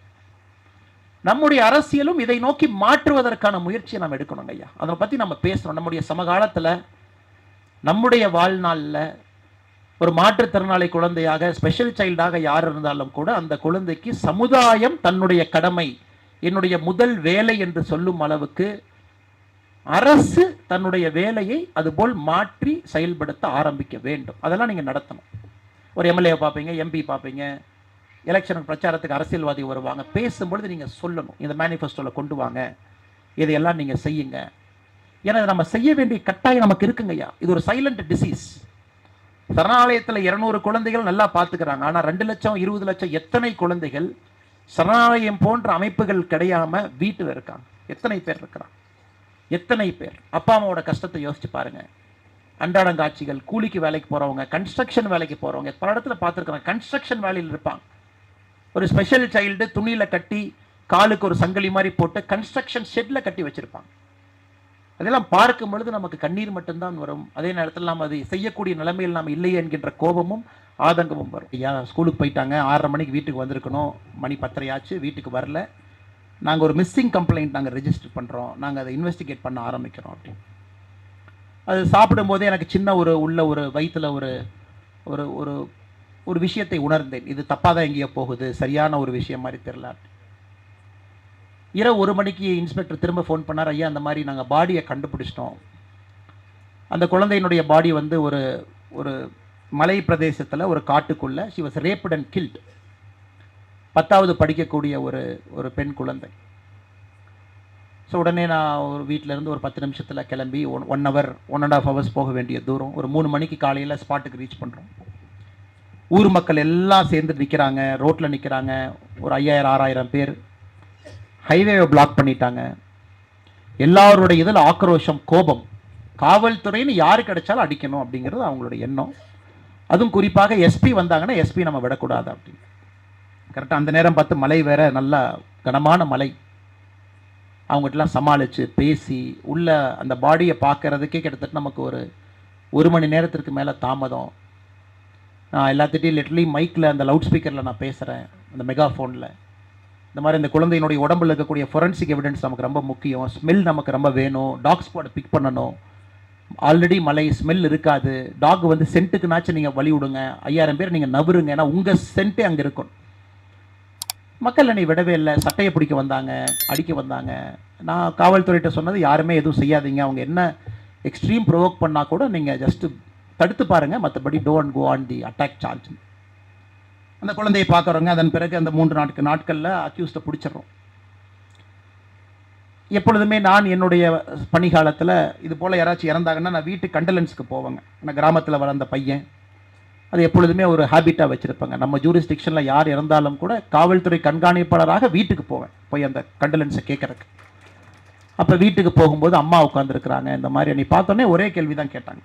நம்முடைய அரசியலும் இதை நோக்கி மாற்றுவதற்கான முயற்சியை நம்ம எடுக்கணும் ஐயா. அதை பற்றி நம்ம பேசணும். நம்முடைய சமகாலத்தில் நம்முடைய வாழ்நாளில் ஒரு மாற்றுத்திறனாளி குழந்தையாக ஸ்பெஷல் சைல்டாக யார் இருந்தாலும் கூட அந்த குழந்தைக்கு சமுதாயம் தன்னுடைய கடமை, என்னுடைய முதல் வேலை என்று சொல்லும் அளவுக்கு அரசு தன்னுடைய வேலையை அதுபோல் மாற்றி செயல்படுத்த ஆரம்பிக்க வேண்டும். அதெல்லாம் நீங்கள் நடத்தணும். ஒரு எம்எல்ஏ பார்ப்பீங்க, எம்பி பார்ப்பீங்க, எலெக்ஷனுக்கு பிரச்சாரத்துக்கு அரசியல்வாதி வருவாங்க, பேசும்பொழுது நீங்கள் சொல்லணும், இந்த மேனிஃபெஸ்டோவில் கொண்டு வாங்க, இதையெல்லாம் நீங்கள் செய்யுங்க. ஏன்னா நம்ம செய்ய வேண்டிய கட்டாயம் நமக்கு இருக்குங்கய்யா. இது ஒரு சைலண்ட் டிசீஸ். சரணாலயத்தில் 200 குழந்தைகள் நல்லா பார்த்துக்கிறாங்க. ஆனால் 2 லட்சம் 20 லட்சம் எத்தனை குழந்தைகள் சரணாலயம் போன்ற அமைப்புகள் கிடையாம வீட்டில் இருக்காங்க? எத்தனை பேர் இருக்கிறாங்க? எத்தனை பேர்? அப்பா அம்மாவோட கஷ்டத்தை யோசிச்சு பாருங்க. அன்றாடங்காட்சிகள், கூலிக்கு வேலைக்கு போறவங்க, கன்ஸ்ட்ரக்ஷன் வேலைக்கு போறவங்க பல இடத்துல பார்த்துருக்காங்க. கன்ஸ்ட்ரக்ஷன் வேலையில் இருப்பாங்க. ஒரு ஸ்பெஷல் சைல்டு துணியில கட்டி காலுக்கு ஒரு சங்கிலி மாதிரி போட்டு கன்ஸ்ட்ரக்ஷன் ஷெட்ல கட்டி வச்சிருப்பாங்க. அதெல்லாம் பார்க்கும் பொழுது நமக்கு கண்ணீர் மட்டும்தான் வரும். அதே நேரத்தில் நாம் அதை செய்யக்கூடிய நிலைமையில் நாம் இல்லை என்கின்ற கோபமும் ஆதங்கமும் வரும். ஐயா ஸ்கூலுக்கு போயிட்டாங்க, 6:30 மணிக்கு வீட்டுக்கு வந்திருக்கணும், மணி 10:30 ஆச்சு, வீட்டுக்கு வரல, நாங்கள் ஒரு மிஸ்ஸிங் கம்ப்ளைண்ட் நாங்கள் ரெஜிஸ்டர் பண்ணுறோம், நாங்கள் அதை இன்வெஸ்டிகேட் பண்ண ஆரம்பிக்கிறோம் அப்படின்னு. அது சாப்பிடும்போதே எனக்கு சின்ன ஒரு வயிற்றில் ஒரு ஒரு ஒரு விஷயத்தை உணர்ந்தேன். இது தப்பாக தான் எங்கேயோ போகுது, சரியான ஒரு விஷயம் மாதிரி தெரியல. இரவு 1 மணிக்கு இன்ஸ்பெக்டர் திரும்ப ஃபோன் பண்ணார். ஐயா அந்த மாதிரி நாங்கள் பாடியை கண்டுபிடிச்சிட்டோம். அந்த குழந்தையினுடைய பாடி வந்து ஒரு ஒரு மலை பிரதேசத்தில் ஒரு காட்டுக்குள்ளே she was raped and killed. 10வது படிக்கக்கூடிய ஒரு பெண் குழந்தை. ஸோ உடனே நான் ஒரு வீட்டிலேருந்து ஒரு 10 நிமிஷத்தில் கிளம்பி 1 hour 1.5 hours போக வேண்டிய தூரம், ஒரு 3 மணிக்கு காலையில் ஸ்பாட்டுக்கு ரீச் பண்ணுறோம். ஊர் மக்கள் எல்லாம் சேர்ந்து நிற்கிறாங்க, ரோட்டில் நிற்கிறாங்க. ஒரு 5000-6000 பேர். ஹைவேவை பிளாக் பண்ணிட்டாங்க. எல்லாருடைய இதில் ஆக்ரோஷம், கோபம். காவல்துறைன்னு யாரு கிடைச்சாலும் அடிக்கணும் அப்படிங்கிறது அவங்களுடைய எண்ணம். அதுவும் குறிப்பாக எஸ்பி வந்தாங்கன்னா எஸ்பி நம்ம விடக்கூடாது அப்படின்னு. கரெக்டாக அந்த நேரம் பார்த்து மழை வேற, நல்லா கனமான மழை. அவங்ககிட்டலாம் சமாளித்து பேசி உள்ள அந்த பாடியை பார்க்கறதுக்கே கிட்டத்தட்ட நமக்கு ஒரு மணி நேரத்திற்கு மேலே தாமதம். நான் எல்லாத்திட்டையும் லிட்டரலி மைக்கில் அந்த லவுட் ஸ்பீக்கரில் நான் பேசுகிறேன், அந்த மெகாஃபோனில். இந்த மாதிரி இந்த குழந்தையினுடைய உடம்பில் இருக்கக்கூடிய ஃபொரன்சிக் எவிடன்ஸ் நமக்கு ரொம்ப முக்கியம். ஸ்மெல் நமக்கு ரொம்ப வேணும். டாக் ஸ்பாட் பிக் பண்ணணும். ஆல்ரெடி மழை, ஸ்மெல் இருக்காது. டாக் வந்து சென்ட்டுக்குனாச்சும் நீங்கள் வழி விடுங்க. 5000 பேர் நீங்கள் நவருங்க, ஏன்னா உங்கள் சென்ட்டே அங்கே இருக்கும். மக்கள் என்னை விடவே இல்லை. சட்டையை பிடிக்க வந்தாங்க, அடிக்க வந்தாங்க. நான் காவல்துறையிட்ட சொன்னது, யாருமே எதுவும் செய்யாதீங்க, அவங்க என்ன எக்ஸ்ட்ரீம் ப்ரொவோக் பண்ணால் கூட நீங்கள் ஜஸ்ட்டு தடுத்து பாருங்கள், மற்றபடி don't go on the attack charge. அந்த குழந்தையை பார்க்குறவங்க அதன் பிறகு அந்த 3 நாட்களில் அக்யூஸ்டை பிடிச்சிடறோம். எப்பொழுதுமே நான் என்னுடைய பணிகாலத்தில் இது போல் யாராச்சும் இறந்தாங்கன்னா நான் வீட்டு கண்டலன்ஸுக்கு போவேங்க. நான் கிராமத்தில் வளர்ந்த பையன், அது எப்பொழுதுமே ஒரு ஹேபிட்டாக வச்சுருப்பாங்க. நம்ம ஜூரிஸ்டிக்ஷனில் யார் இறந்தாலும் கூட காவல்துறை கண்காணிப்பாளராக வீட்டுக்கு போவேன், போய் அந்த கண்டலன்ஸை கேட்குறதுக்கு. அப்போ வீட்டுக்கு போகும்போது அம்மா உட்காந்துருக்குறாங்க. இந்த மாதிரி நீ பார்த்தோன்னே ஒரே கேள்வி தான் கேட்டாங்க.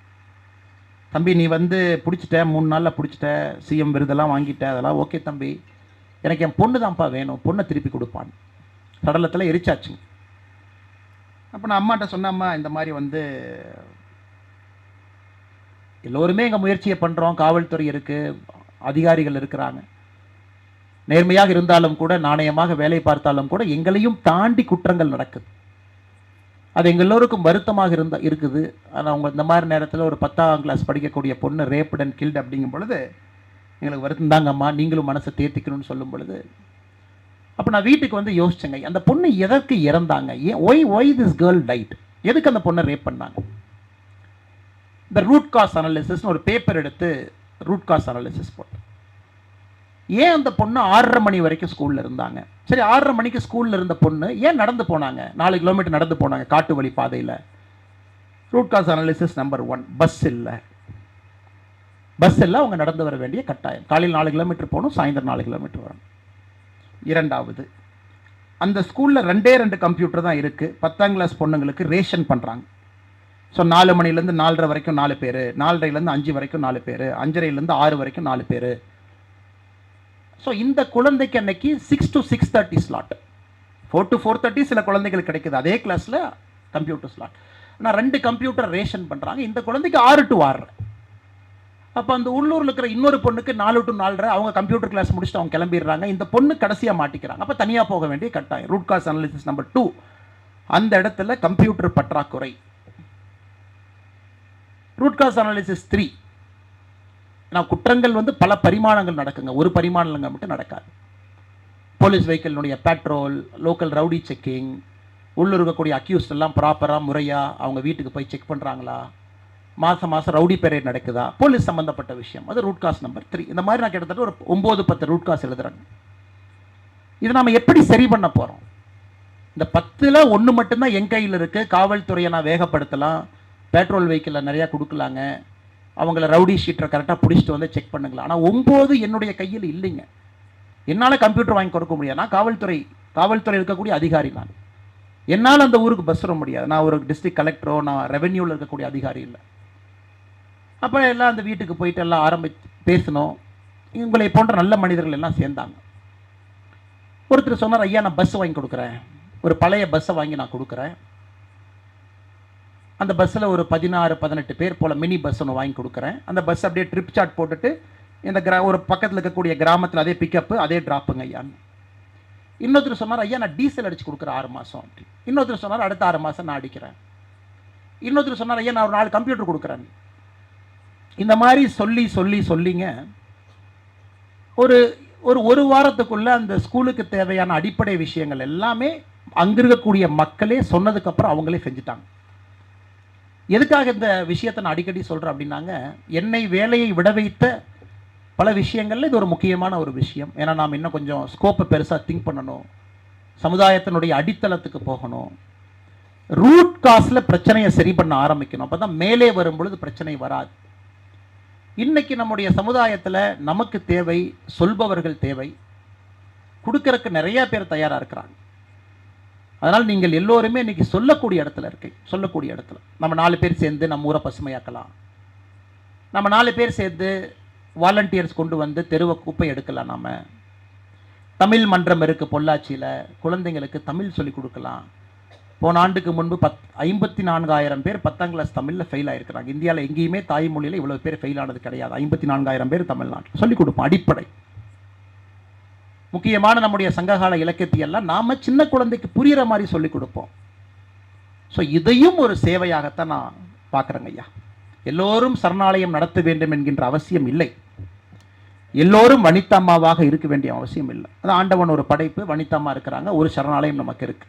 தம்பி நீ வந்து பிடிச்சிட்ட, 3 நாளில் பிடிச்சிட்ட, சிஎம் விருதெல்லாம் வாங்கிட்ட, அதெல்லாம் ஓகே தம்பி, எனக்கு என் பொண்ணு தான்ப்பா வேணும், பொண்ணை திருப்பி கொடுப்பான்னு. சடலத்தில் எரிச்சாச்சுங்க. அப்போ நான் அம்மாட்ட சொன்னம்மா, இந்த மாதிரி வந்து எல்லோருமே எங்கள் முயற்சியை பண்ணுறோம், காவல்துறை இருக்குது, அதிகாரிகள் இருக்கிறாங்க, நேர்மையாக இருந்தாலும் கூட, நாணயமாக வேலை பார்த்தாலும் கூட எங்களையும் தாண்டி குற்றங்கள் நடக்குது. அது எங்கள் எல்லோருக்கும் வருத்தமாக இருக்குது. ஆனால் அவங்க இந்த மாதிரி நேரத்தில் ஒரு 10ஆம் கிளாஸ் படிக்கக்கூடிய பொண்ணு ரேப்ட் அண்ட் கில்ட் அப்படிங்கும் பொழுது எங்களுக்கு வருத்தம் தாங்கம்மா, நீங்களும் மனசை தேர்த்திக்கணும்னு சொல்லும் பொழுது அப்போ நான் வீட்டுக்கு வந்து யோசிச்சேங்க, அந்த பொண்ணு எதற்கு இறந்தாங்க, ஒய் திஸ் கேர்ள் டைட், எதுக்கு அந்த பொண்ணை ரேப் பண்ணாங்க. இந்த ரூட் காஸ் அனாலிசிஸ்னு ஒரு பேப்பர் எடுத்து ரூட் காஸ் அனாலிசிஸ் போட்டு, ஏன் அந்த பொண்ணு 6:30 மணி வரைக்கும் ஸ்கூலில் இருந்தாங்க. சரி, 6:30 மணிக்கு ஸ்கூலில் இருந்த பொண்ணு ஏன் நடந்து போனாங்க, 4 கிலோமீட்டர் நடந்து போனாங்க காட்டு வழி பாதையில். Root cause analysis number 1, bus இல்லை. அவங்க நடந்து வர வேண்டிய கட்டாயம். காலையில் 4 கிலோமீட்டர் போகணும், சாயந்தரம் 4 கிலோமீட்டர் வரணும். 2வது, அந்த ஸ்கூலில் 2 கம்ப்யூட்டர் தான் இருக்குது. 10ஆம் கிளாஸ் பொண்ணுங்களுக்கு ரேஷன் பண்ணுறாங்க. ஸோ 4 மணிலேருந்து 4:30 வரைக்கும் 4 பேர், 4:30லேருந்து 5 வரைக்கும் 4 பேர், 5:30லேருந்து 6 வரைக்கும் 4 பேர். ஸோ இந்த குழந்தைக்கு அன்னைக்கு 6 to 6:30 ஸ்லாட், 4 to 4:30 சில குழந்தைகளுக்கு கிடைக்குது அதே கிளாஸில் கம்ப்யூட்டர் ஸ்லாட். ஆனால் 2 கம்ப்யூட்டர் ரேஷன் பண்ணுறாங்க. இந்த குழந்தைக்கு 6 to 6. அப்போ அந்த உள்ளூரில் இருக்கிற இன்னொரு பொண்ணுக்கு 4 to 4:30 அவங்க கம்ப்யூட்டர் கிளாஸ் முடிச்சுட்டு அவங்க கிளம்பிடுறாங்க. இந்த பொண்ணு கடைசியாக மாட்டிக்கிறாங்க. அப்போ தனியாக போக வேண்டிய கட்டாயம். ரூட் காஸ் அனாலிசிஸ் நம்பர் 2, அந்த இடத்துல கம்ப்யூட்டர் பற்றாக்குறை. Root cause analysis 3. நான் குற்றங்கள் வந்து பல பரிமாணங்கள் நடக்குங்க, ஒரு பரிமாணங்கள் மட்டும் நடக்காது. போலீஸ் வெஹிக்கிளினுடைய பேட்ரோல், லோக்கல் ரவுடி செக்கிங், உள்ள இருக்கக்கூடிய அக்யூஸ்ட் எல்லாம் ப்ராப்பராக முறையாக அவங்க வீட்டுக்கு போய் செக் பண்ணுறாங்களா, மாதம் ரவுடி பெரேட் நடக்குதா, போலீஸ் சம்மந்தப்பட்ட விஷயம், அது ரூட் காஸ் நம்பர் 3. இந்த மாதிரி நான் கிட்டத்தட்ட ஒரு 9-10 ரூட் காஸ் எழுதுறேங்க. இதை நாம் எப்படி சரி பண்ண போகிறோம்? இந்த 10ல் 1 மட்டும்தான் என் கையில் இருக்குது. காவல்துறையை நான் வேகப்படுத்தலாம், பெட்ரோல் வெஹிக்கிளில் நிறையா கொடுக்கலாங்க, அவங்கள ரவுடி ஷீட்டரை கரெக்டாக பிடிச்சிட்டு வந்து செக் பண்ணுங்களா. ஆனால் 9 என்னுடைய கையில் இல்லைங்க. என்னால் கம்ப்யூட்டர் வாங்கி கொடுக்க முடியாது. நான் காவல்துறை இருக்கக்கூடிய அதிகாரி. நான் என்னால் அந்த ஊருக்கு பஸ் வர முடியாது. நான் ஒரு டிஸ்ட்ரிக்ட் கலெக்டரோ, நான் ரெவென்யூவில் இருக்கக்கூடிய அதிகாரி இல்லை. அப்போ எல்லாம் அந்த வீட்டுக்கு போயிட்டு எல்லாம் பேசணும். உங்களை போன்ற நல்ல மனிதர்கள் எல்லாம் சேர்ந்தாங்க. ஒருத்தர் சொன்னார், ஐயா நான் பஸ் வாங்கி கொடுக்குறேன், ஒரு பழைய பஸ்ஸை வாங்கி நான் கொடுக்குறேன். அந்த பஸ்ஸில் ஒரு 16-18 பேர் போல் மினி பஸ் ஒன்று வாங்கி கொடுக்குறேன். அந்த பஸ் அப்படியே ட்ரிப் சார்ட் போட்டுட்டு இந்த ஒரு பக்கத்தில் இருக்கக்கூடிய கிராமத்தில் அதே பிக்கப்பு அதே ட்ராப்புங்க ஐயான்னு. இன்னொருத்தர் சொன்னார், ஐயா நான் டீசல் அடித்து கொடுக்குறேன் 6 மாதம் அப்படி. இன்னொருத்தர் சொன்னார், அடுத்த 6 மாதம் நான் அடிக்கிறேன். இன்னொருத்தர் சொன்னார், ஐயா நான் ஒரு 4 கம்ப்யூட்டர் கொடுக்குறேன். இந்த மாதிரி சொல்லிங்க ஒரு வாரத்துக்குள்ள அந்த ஸ்கூலுக்கு தேவையான அடிப்படை விஷயங்கள் எல்லாமே அங்க இருக்கக்கூடிய மக்களே சொன்னதுக்கப்புறம் அவங்களே செஞ்சுட்டாங்க. எதுக்காக இந்த விஷயத்தை நான் அடிக்கடி சொல்கிறேன் அப்படின்னாங்க, என்னை வேலையை விட வைத்த பல விஷயங்கள்ல இது ஒரு முக்கியமான ஒரு விஷயம். ஏன்னா நாம் இன்னும் கொஞ்சம் ஸ்கோப்பை பெருசாக திங்க் பண்ணணும், சமுதாயத்தினுடைய அடித்தளத்துக்கு போகணும், ரூட் காஸில் பிரச்சனையை சரி பண்ண ஆரம்பிக்கணும். அப்போ தான் மேலே வரும் பொழுது பிரச்சனை வராது. இன்னைக்கு நம்முடைய சமுதாயத்தில் நமக்கு தேவை, சொல்பவர்கள் தேவை, கொடுக்கறதுக்கு நிறைய பேர் தயாராக இருக்கிறாங்க. அதனால் நீங்கள் எல்லோருமே இன்னைக்கு சொல்லக்கூடிய இடத்துல நம்ம 4 பேர் சேர்ந்து நம்ம ஊரை பசுமையாக்கலாம். நம்ம 4 பேர் சேர்ந்து வாலண்டியர்ஸ் கொண்டு வந்து தெருவை குப்பை எடுக்கலாம். நாம் தமிழ் மன்றம் இருக்குது பொள்ளாச்சியில், குழந்தைங்களுக்கு தமிழ் சொல்லிக் கொடுக்கலாம். போன ஆண்டுக்கு முன்பு 54,000 பேர் 10ஆம் கிளாஸ் தமிழில் ஃபெயில் ஆகிருக்கிறாங்க. இந்தியாவில் எங்கேயுமே தாய்மொழியில் இவ்வளோ பேர் ஃபெயில் ஆனது கிடையாது. 54,000 பேர் தமிழ்நாட்டில் சொல்லிக் கொடுப்போம். அடிப்படை முக்கியமான நம்முடைய சங்ககால இலக்கியத்தையெல்லாம் நாம் சின்ன குழந்தைக்கு புரிகிற மாதிரி சொல்லிக் கொடுப்போம். ஸோ இதையும் ஒரு சேவையாகத்தான் நான் பார்க்குறேங்க ஐயா. எல்லோரும் சரணாலயம் நடத்த வேண்டும் என்கின்ற அவசியம் இல்லை. எல்லோரும் வனிதாம்மாவாக இருக்க வேண்டிய அவசியம் இல்லை. அது ஆண்டவன் ஒரு படைப்பு, வனிதாம்மா இருக்கிறாங்க, ஒரு சரணாலயம் நமக்கு இருக்கு.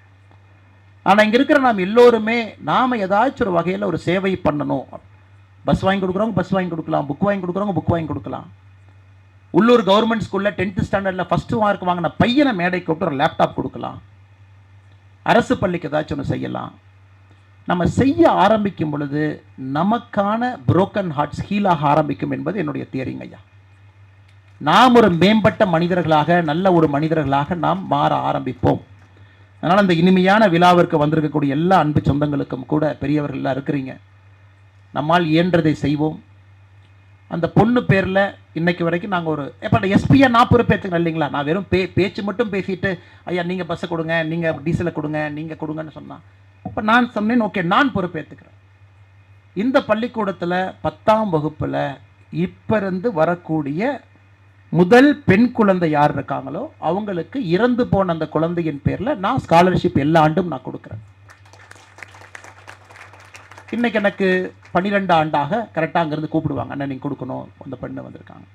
ஆனால் இங்கே இருக்கிற நாம் எல்லோருமே நாம் ஏதாச்சும் ஒரு வகையில் ஒரு சேவை பண்ணணும். பஸ் வாங்கி கொடுக்குறவங்க பஸ் வாங்கி கொடுக்கலாம், புக் வாங்கி கொடுக்குறவங்க புக் வாங்கி கொடுக்கலாம். உள்ளூர் கவர்மெண்ட் ஸ்கூலில் 10th ஸ்டாண்டர்டில் ஃபஸ்ட்டு மார்க் வாங்கின பையனை மேடை கூப்பிட்டு ஒரு லேப்டாப் கொடுக்கலாம். அரசு பள்ளிக்கு ஏதாச்சும் ஒன்று செய்யலாம். நம்ம செய்ய ஆரம்பிக்கும் பொழுது நமக்கான புரோக்கன் ஹார்ட்ஸ் ஹீலாக ஆரம்பிக்கும் என்பது என்னுடைய தியரிங்க ஐயா. நாம் ஒரு மேம்பட்ட மனிதர்களாக, நல்ல ஒரு மனிதர்களாக நாம் மாற ஆரம்பிப்போம். அதனால் அந்த இனிமையான விழாவிற்கு வந்திருக்கக்கூடிய எல்லா அன்பு சொந்தங்களுக்கும் கூட பெரியவர்கள்லாம் இருக்கிறீங்க, நம்மால் இயன்றதை செய்வோம். அந்த பொண்ணு பேரில் இன்னைக்கு வரைக்கும் நாங்கள் ஒரு எப்போ எஸ்பியை நான் பொறுப்பேற்றுக்கிறேன் இல்லைங்களா. நான் வெறும் பேச்சு மட்டும் பேசிட்டு ஐயா நீங்கள் பஸ்ஸை கொடுங்க, நீங்கள் டீசலை கொடுங்க, நீங்கள் கொடுங்கன்னு சொன்னால், இப்போ நான் சொன்னேன் ஓகே நான் பொறுப்பேற்றுக்கிறேன். இந்த பள்ளிக்கூடத்தில் 10ஆம் வகுப்பில் இப்போ இருந்து வரக்கூடிய முதல் பெண் குழந்தை யார் இருக்காங்களோ அவங்களுக்கு இறந்து போன அந்த குழந்தையின் பேரில் நான் ஸ்காலர்ஷிப் எல்லா ஆண்டும் நான் கொடுக்குறேன். இன்னைக்கு எனக்கு 12 ஆண்டாக கரெக்டாக அங்கேருந்து கூப்பிடுவாங்க, அண்ணன் நீங்கள் கொடுக்கணும், அந்த பெண்ணு வந்திருக்காங்க.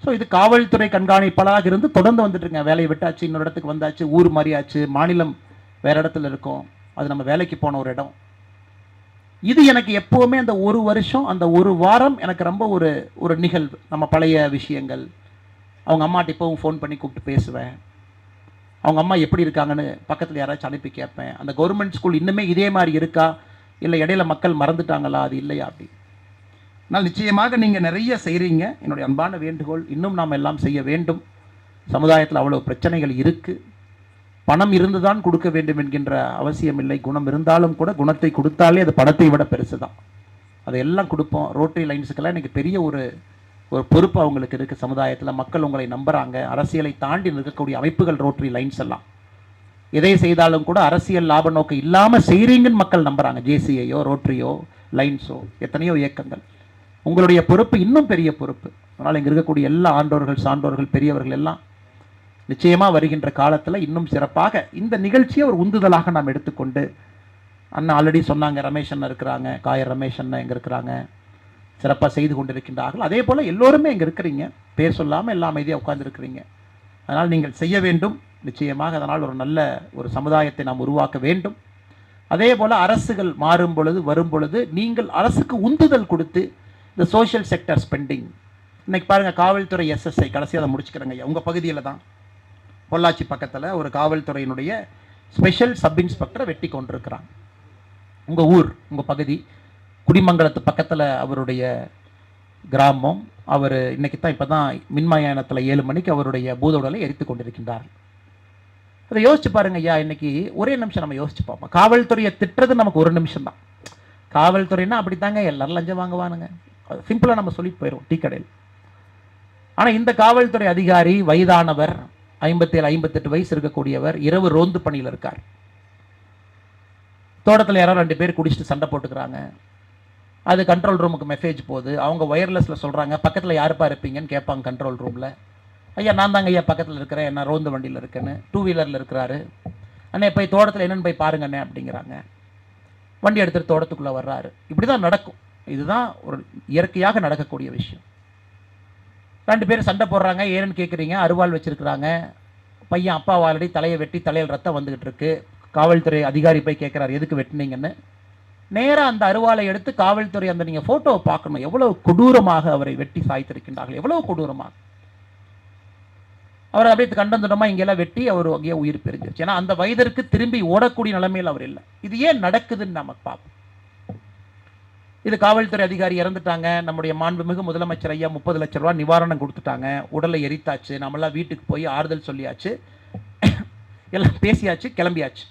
ஸோ இது காவல்துறை கண்காணிப்பாளராக இருந்து தொடர்ந்து வந்துட்டுருங்க. வேலையை விட்டாச்சு, இன்னொரு இடத்துக்கு வந்தாச்சு, ஊர் மாறியாச்சு, மாநிலம் வேறு இடத்துல இருக்கும், அது நம்ம வேலைக்கு போன ஒரு இடம். இது எனக்கு எப்போவுமே அந்த ஒரு வருஷம், அந்த ஒரு வாரம் எனக்கு ரொம்ப ஒரு நிகழ்வு. நம்ம பழைய விஷயங்கள், அவங்க அம்மாட்ட இப்போவும் ஃபோன் பண்ணி கூப்பிட்டு பேசுவேன். அவங்க அம்மா எப்படி இருக்காங்கன்னு பக்கத்தில் யாராச்சும் அனுப்பி கேட்பேன். அந்த கவர்மெண்ட் ஸ்கூல் இன்னுமே இதே மாதிரி இருக்கா, இல்லை இடையில மக்கள் மறந்துட்டாங்களா, அது இல்லையா அப்படி. ஆனால் நிச்சயமாக நீங்கள் நிறைய செய்கிறீங்க. என்னுடைய அன்பான வேண்டுகோள், இன்னும் நாம் எல்லாம் செய்ய வேண்டும். சமுதாயத்தில் அவ்வளோ பிரச்சனைகள் இருக்குது. பணம் இருந்துதான் கொடுக்க வேண்டும் என்கின்ற அவசியம் இல்லை. குணம் இருந்தாலும் கூட குணத்தை கொடுத்தாலே அது பணத்தை விட பெருசு தான். அதையெல்லாம் கொடுப்போம். ரோட்டரி லைன்ஸுக்கெல்லாம் இன்றைக்கி பெரிய ஒரு பொறுப்பு அவங்களுக்கு இருக்குது. சமுதாயத்தில் மக்கள் உங்களை நம்புகிறாங்க. அரசியலை தாண்டி நிற்கக்கூடிய அமைப்புகள் ரோட்டரி லைன்ஸ் எல்லாம் எதை செய்தாலும் கூட அரசியல் லாப நோக்கம் இல்லாமல் செய்கிறீங்கன்னு மக்கள் நம்புகிறாங்க. ஜேசிஐயோ ரோட்டரியோ லைன்ஸோ எத்தனையோ இயக்கங்கள். உங்களுடைய பொறுப்பு இன்னும் பெரிய பொறுப்பு. அதனால் இங்கே இருக்கக்கூடிய எல்லா ஆண்டோர்கள், சான்றோர்கள், பெரியவர்கள் எல்லாம் நிச்சயமாக வருகின்ற காலத்தில் இன்னும் சிறப்பாக இந்த நிகழ்ச்சியை ஒரு உந்துதலாக நாம் எடுத்துக்கொண்டு அண்ணன் ஆல்ரெடி சொன்னாங்க, ரமேஷ் அண்ணன் இருக்கிறாங்க, காயர் ரமேஷ் அண்ணன் எங்கே இருக்கிறாங்க, சிறப்பாக செய்து கொண்டிருக்கின்றார்கள். அதே போல் எல்லோருமே இங்கே இருக்கிறீங்க, பேர் சொல்லாமல் எல்லாம் அமைதியாக உட்கார்ந்துருக்கிறீங்க. அதனால் நீங்கள் செய்ய வேண்டும் நிச்சயமாக. அதனால் ஒரு நல்ல ஒரு சமுதாயத்தை நாம் உருவாக்க வேண்டும். அதே போல் அரசுகள் மாறும் பொழுது வரும் பொழுது நீங்கள் அரசுக்கு உந்துதல் கொடுத்து இந்த சோஷியல் செக்டர் ஸ்பெண்டிங், இன்னைக்கு பாருங்கள் காவல்துறை எஸ்எஸ்ஐ, கடைசியாக அதை முடிச்சுக்கிறேங்க ஐயா, உங்கள் பகுதியில் தான் பொள்ளாச்சி பக்கத்தில் ஒரு காவல்துறையினுடைய ஸ்பெஷல் சப் இன்ஸ்பெக்டரை வெட்டி கொண்டிருக்கிறாங்க. உங்கள் ஊர், உங்கள் பகுதி குடிமங்கலத்து பக்கத்தில் அவருடைய கிராமம். அவர் இன்னைக்கு தான் இப்போ தான் மின்மயானத்தில் 7 மணிக்கு அவருடைய பூதோடலை எரித்து கொண்டிருக்கின்றார். அதை யோசிச்சு பாருங்க ஐயா. இன்னைக்கு ஒரே நிமிஷம் நம்ம யோசிச்சு பார்ப்போம். காவல்துறையை திட்டுறது நமக்கு ஒரு நிமிஷம் தான். காவல்துறைன்னா அப்படித்தாங்க, எல்லாரும் லஞ்சம் வாங்குவானுங்க, சிம்பிளாக நம்ம சொல்லிட்டு போயிடும் டீ கடையில். ஆனால் இந்த காவல்துறை அதிகாரி வயதானவர், 57 58 வயசு இருக்கக்கூடியவர், இரவு ரோந்து பணியில் இருக்கார். தோட்டத்தில் யாரோ 2 பேர் குடிச்சிட்டு சண்டை போட்டுக்கிறாங்க. அது கண்ட்ரோல் ரூமுக்கு மெசேஜ் போகுது. அவங்க ஒயர்லெஸில் சொல்கிறாங்க, பக்கத்தில் யாருப்பா இருப்பீங்கன்னு கேட்பாங்க கண்ட்ரோல் ரூமில். ஐயா நான் தாங்க ஐயா பக்கத்தில் இருக்கிறேன், என்ன ரோந்து வண்டியில் இருக்கேன்னு. 2 வீலரில் இருக்கிறாரு. அண்ணே போய் தோட்டத்தில் என்னென்னு போய் பாருங்கண்ணே அப்படிங்கிறாங்க. வண்டி எடுத்துகிட்டு தோட்டத்துக்குள்ளே வர்றாரு. இப்படி தான் நடக்கும். இதுதான் ஒரு இயற்கையாக நடக்கக்கூடிய விஷயம். 2 பேர் சண்டை போடுறாங்க. ஏன்னு கேட்குறீங்க? அருவாள் வச்சுருக்கிறாங்க. பையன் அப்பா ஆல்ரெடி தலையை வெட்டி தலையில் ரத்தம் வந்துக்கிட்டு இருக்கு. காவல்துறை அதிகாரி போய் கேட்குறாரு, எதுக்கு வெட்டினீங்கன்னு. நேராக அந்த அருவாளை எடுத்து காவல்துறை அந்த நீங்கள் ஃபோட்டோவை பார்க்கணும், எவ்வளவு கொடூரமாக அவரை வெட்டி சாய்த்திருக்கின்றார்கள், எவ்வளவு கொடூரமாக. அவர் அப்படியே கண்டந்துடமா இங்கெல்லாம் வெட்டி அவர் அங்கேயே உயிர் பிரிஞ்சிருச்சு. ஏன்னா அந்த வயதிற்கு திரும்பி ஓடக்கூடிய நிலைமையில் அவர் இல்லை. இது ஏன் நடக்குதுன்னு நமக்கு பார்ப்போம். இது காவல்துறை அதிகாரி இறந்துட்டாங்க, நம்முடைய மாண்புமிகு முதலமைச்சர் ஐயா 30 லட்சம் ரூபா நிவாரணம் கொடுத்துட்டாங்க, உடலை எரித்தாச்சு, நம்மளாம் வீட்டுக்கு போய் ஆறுதல் சொல்லியாச்சு, எல்லாம் பேசியாச்சு, கிளம்பியாச்சு.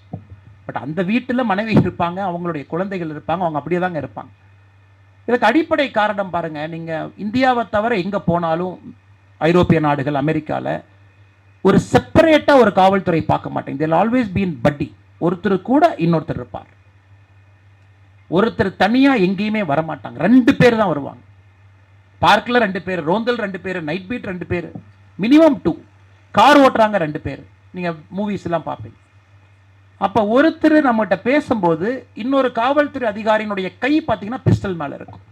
பட் அந்த வீட்டில் மனைவி இருப்பாங்க, அவங்களுடைய குழந்தைகள் இருப்பாங்க, அவங்க அப்படியே தாங்க இருப்பாங்க. இதுக்கு அடிப்படை காரணம் பாருங்க, நீங்கள் இந்தியாவை தவிர எங்கே போனாலும் ஐரோப்பிய நாடுகள், அமெரிக்காவில் ஒரு செப்பரேட்டாக ஒரு காவல்துறை பார்க்க மாட்டேங்க. தேர் ஆல்வேஸ் பீன் பட்டி. ஒருத்தர் கூட இன்னொருத்தர் இருப்பார். ஒருத்தர் தனியாக எங்கேயுமே வரமாட்டாங்க, 2 பேர் தான் வருவாங்க. பார்க்கில் 2 பேர், ரோந்தல் 2 பேர், நைட் பீட் 2 பேர், மினிமம் 2. கார் ஓட்டுறாங்க 2 பேர். நீங்கள் மூவிஸ் எல்லாம் பார்ப்பீங்க. அப்போ ஒருத்தர் நம்மகிட்ட பேசும்போது இன்னொரு காவல்துறை அதிகாரியினுடைய கை பார்த்தீங்கன்னா பிஸ்டல் மேலே இருக்கும்.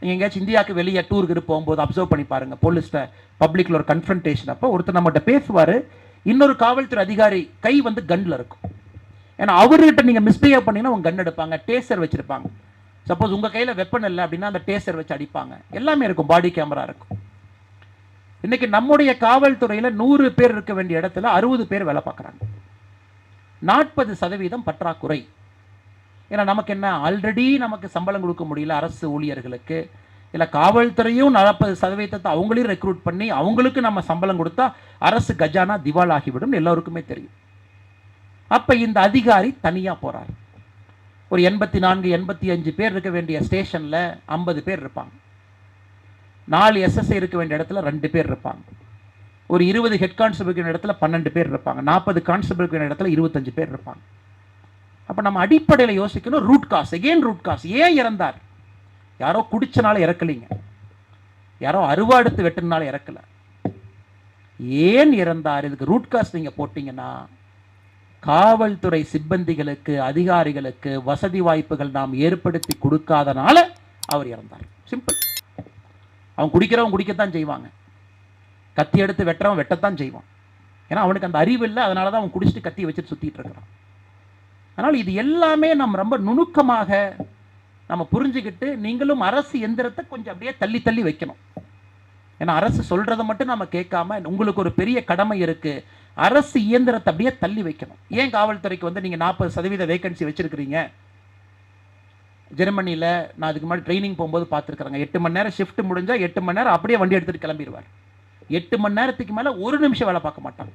நீங்கள் எங்கேயாச்சும் இந்தியாவுக்கு வெளியே டூருக்கு போகும்போது அப்சர்வ் பண்ணி பாருங்கள், போலீஸில் பப்ளிக்கில் ஒரு கன்ஃபரன்டேஷன் அப்போ ஒருத்தர் நம்மகிட்ட பேசுவார், இன்னொரு காவல்துறை அதிகாரி கை வந்து கன்னில் இருக்கும். ஏன்னா அவர்கிட்ட நீங்கள் மிஸ்பிஹேவ் பண்ணிங்கன்னா அவங்க கன் எடுப்பாங்க, டேசர் வச்சுருப்பாங்க. சப்போஸ் உங்கள் கையில் வெப்பன் இல்லை அப்படின்னா அந்த டேசர் வச்சு அடிப்பாங்க. எல்லாமே இருக்கும், பாடி கேமரா இருக்கும். இன்னைக்கு நம்முடைய காவல்துறையில் 100 பேர் இருக்க வேண்டிய இடத்துல 60 பேர் வேலை பார்க்குறாங்க. 40% பற்றாக்குறை. ஏன்னா நமக்கு என்ன, ஆல்ரெடி நமக்கு சம்பளம் கொடுக்க முடியல அரசு ஊழியர்களுக்கு. இல்லை காவல்துறையும் 40% அவங்களையும் ரெக்ரூட் பண்ணி அவங்களுக்கு நம்ம சம்பளம் கொடுத்தா அரசு கஜானா திவால் ஆகிவிடும், எல்லோருக்குமே தெரியும். அப்போ இந்த அதிகாரி தனியாக போகிறார். ஒரு 84 85 பேர் இருக்க வேண்டிய ஸ்டேஷனில் 50 பேர் இருப்பாங்க. 4 எஸ்எஸ்ஐ இருக்க வேண்டிய இடத்துல 2 பேர் இருப்பாங்க. ஒரு 20 ஹெட் கான்ஸ்டபிள் இடத்துல 12 பேர் இருப்பாங்க. 40 கான்ஸ்டபிள் இடத்துல 25 பேர் இருப்பாங்க. அப்போ நம்ம அடிப்படையில் யோசிக்கணும், root cause. Again root cause. ஏன் இறந்தார்? யாரோ குடிச்சனால இறக்கலைங்க, யாரோ அருவாடுத்து வெட்டினால இறக்கல. ஏன் இறந்தார்? இதுக்கு ரூட் காஸ் நீங்கள் போட்டீங்கன்னா காவல்துறை சிப்பந்திகளுக்கு, அதிகாரிகளுக்கு வசதி வாய்ப்புகள் நாம் ஏற்படுத்தி கொடுக்காதனால அவர் இறந்தார். சிம்பிள். அவன் குடிக்கிறவன் குடிக்கத்தான் செய்வாங்க, கத்தி எடுத்து வெட்டுறவன் வெட்டத்தான் செய்வான். ஏன்னா அவனுக்கு அந்த அறிவு இல்லை, அதனால தான் அவன் குடிச்சிட்டு கத்தியை வச்சுட்டு சுற்றிட்டு இருக்கிறான். அதனால் இது எல்லாமே நம்ம ரொம்ப நுணுக்கமாக நம்ம புரிஞ்சுக்கிட்டு, நீங்களும் அரசு எந்திரத்தை கொஞ்சம் அப்படியே தள்ளி தள்ளி வைக்கணும். ஏன்னா அரசு சொல்கிறத மட்டும் நம்ம கேட்காம, உங்களுக்கு ஒரு பெரிய கடமை இருக்குது, அரசு இயந்திரத்தை அப்படியே தள்ளி வைக்கணும். ஏன் காவல்துறைக்கு வந்து நீங்கள் 40% வேகன்சி வச்சுருக்கிறீங்க? ஜெர்மனியில் நான் அதுக்கு முன்னாடி ட்ரைனிங் போகும்போது பார்த்துருக்குறாங்க. 8 மணி நேரம் ஷிஃப்ட் முடிஞ்சால் 8 மணி நேரம் அப்படியே வண்டி எடுத்துகிட்டு கிளம்பிடுவார். 8 மணி நேரத்துக்கு மேலே 1 நிமிஷம் வேலை பார்க்க மாட்டாங்க.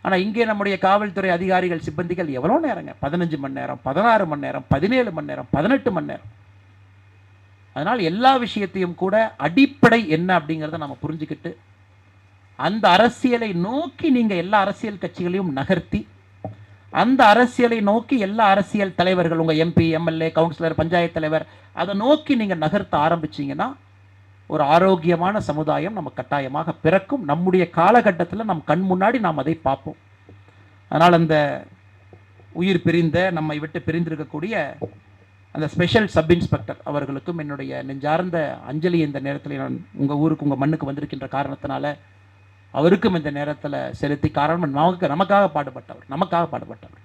ஆனால் இங்கே நம்முடைய காவல்துறை அதிகாரிகள் சிப்பந்திகள் எவ்வளோ நேரங்க? 15 மணி நேரம், 16 மணி நேரம், 17 மணி நேரம், 18 மணி நேரம். அதனால் எல்லா விஷயத்தையும் கூட அடிப்படை என்ன அப்படிங்கிறத நம்ம புரிஞ்சுக்கிட்டு, அந்த அரசியலை நோக்கி நீங்கள் எல்லா அரசியல் கட்சிகளையும் நகர்த்தி, அந்த அரசியலை நோக்கி எல்லா அரசியல் தலைவர்கள், உங்கள் எம்பி, எம்எல்ஏ, கவுன்சிலர், பஞ்சாயத்து தலைவர், அதை நோக்கி நீங்கள் நகர்த்த ஆரம்பிச்சிங்கன்னா ஒரு ஆரோக்கியமான சமுதாயம் நம்ம கட்டாயமாக பிறக்கும். நம்முடைய காலகட்டத்தில் நம் கண் முன்னாடி நாம் அதை பார்ப்போம். அதனால் அந்த உயிர் பிரிந்த நம்மை விட்டு பிரிந்திருக்கக்கூடிய அந்த ஸ்பெஷல் சப் இன்ஸ்பெக்டர் அவர்களுக்கும் என்னுடைய நெஞ்சார்ந்த அஞ்சலி இந்த நேரத்தில் நான் உங்கள் ஊருக்கு உங்கள் மண்ணுக்கு வந்திருக்கின்ற காரணத்தினால அவருக்கும் இந்த நேரத்தில் செலுத்தி, காரணம் நமக்காக பாடுபட்டவர்.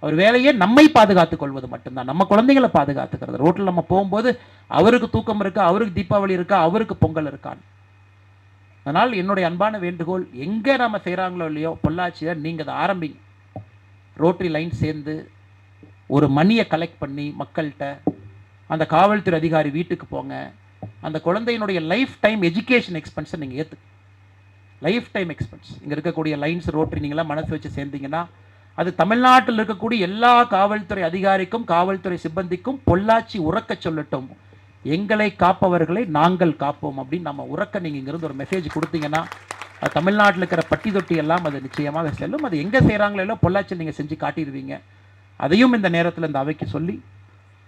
அவர் வேலையே நம்மை பாதுகாத்துக் கொள்வது மட்டும்தான், நம்ம குழந்தைகளை பாதுகாத்துக்கிறது. ரோட்டில் நம்ம போகும்போது அவருக்கு தூக்கம் இருக்கா, அவருக்கு தீபாவளி இருக்கா, அவருக்கு பொங்கல் இருக்கான்னு. அதனால் என்னுடைய அன்பான வேண்டுகோள், எங்கே நம்ம செய்கிறாங்களோ இல்லையோ பொள்ளாச்சியை நீங்கள் அதை ஆரம்பிங்க. ரோட்டரி லைன் சேர்ந்து ஒரு மணியை கலெக்ட் பண்ணி மக்கள்கிட்ட, அந்த காவல்துறை அதிகாரி வீட்டுக்கு போங்க, அந்த குழந்தையினுடைய லைஃப் டைம் எஜுகேஷன் எக்ஸ்பென்ஸை நீங்கள் ஏற்று, லைஃப் டைம் எக்ஸ்பென்ஸ் இங்கே இருக்கக்கூடிய லைன்ஸ் ரோட்டரி நீங்களாம் மனசு வச்சு சேர்ந்தீங்கன்னா அது தமிழ்நாட்டில் இருக்கக்கூடிய எல்லா காவல்துறை அதிகாரிக்கும் காவல்துறை சிப்பந்திக்கும் பொள்ளாச்சி உறக்க சொல்லட்டும், எங்களை காப்பவர்களை நாங்கள் காப்போம் அப்படின்னு நம்ம உறக்க நீங்கள் இங்கிருந்து ஒரு மெசேஜ் கொடுத்தீங்கன்னா தமிழ்நாட்டில் இருக்கிற பட்டி தொட்டி எல்லாம் அது நிச்சயமாக செல்லும். அது எங்கே செய்கிறாங்களோ பொள்ளாச்சியில் நீங்கள் செஞ்சு காட்டிடுவீங்க. அதையும் இந்த நேரத்தில் இந்த அவைக்கு சொல்லி,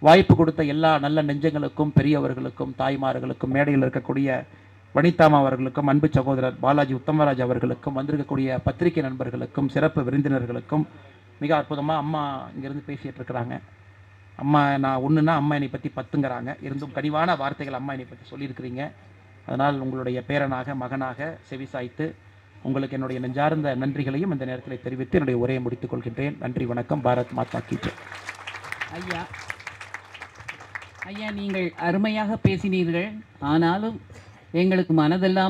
வாய்ப்பு கொடுத்த எல்லா நல்ல நெஞ்சங்களுக்கும், பெரியவர்களுக்கும், தாய்மார்களுக்கும், மேடையில் இருக்கக்கூடிய வனிதாமா அவர்களுக்கும், அன்பு சகோதரர் பாலாஜி உத்தமராஜ் அவர்களுக்கும், வந்திருக்கக்கூடிய பத்திரிகை நண்பர்களுக்கும், சிறப்பு விருந்தினர்களுக்கும், மிக அற்புதமாக அம்மா இங்கேருந்து பேசிகிட்டு இருக்கிறாங்க. அம்மா நான் ஒன்றுனா அம்மா என்னை பற்றி 10ங்கிறாங்க. இருந்தும் கனிவான வார்த்தைகள் அம்மா என்னை பற்றி சொல்லியிருக்கிறீங்க. அதனால் உங்களுடைய பேரனாக மகனாக செவிசாய்த்து உங்களுக்கு என்னுடைய நெஞ்சார்ந்த நன்றிகளையும் இந்த நேரத்தில் தெரிவித்து என்னுடைய உரையை முடித்துக் கொள்கின்றேன். நன்றி, வணக்கம். பாரத் மாதா கி ஜெய். ஐயா, நீங்கள் அருமையாக பேசினீர்கள். ஆனாலும் எங்களுக்கு மனதெல்லாம்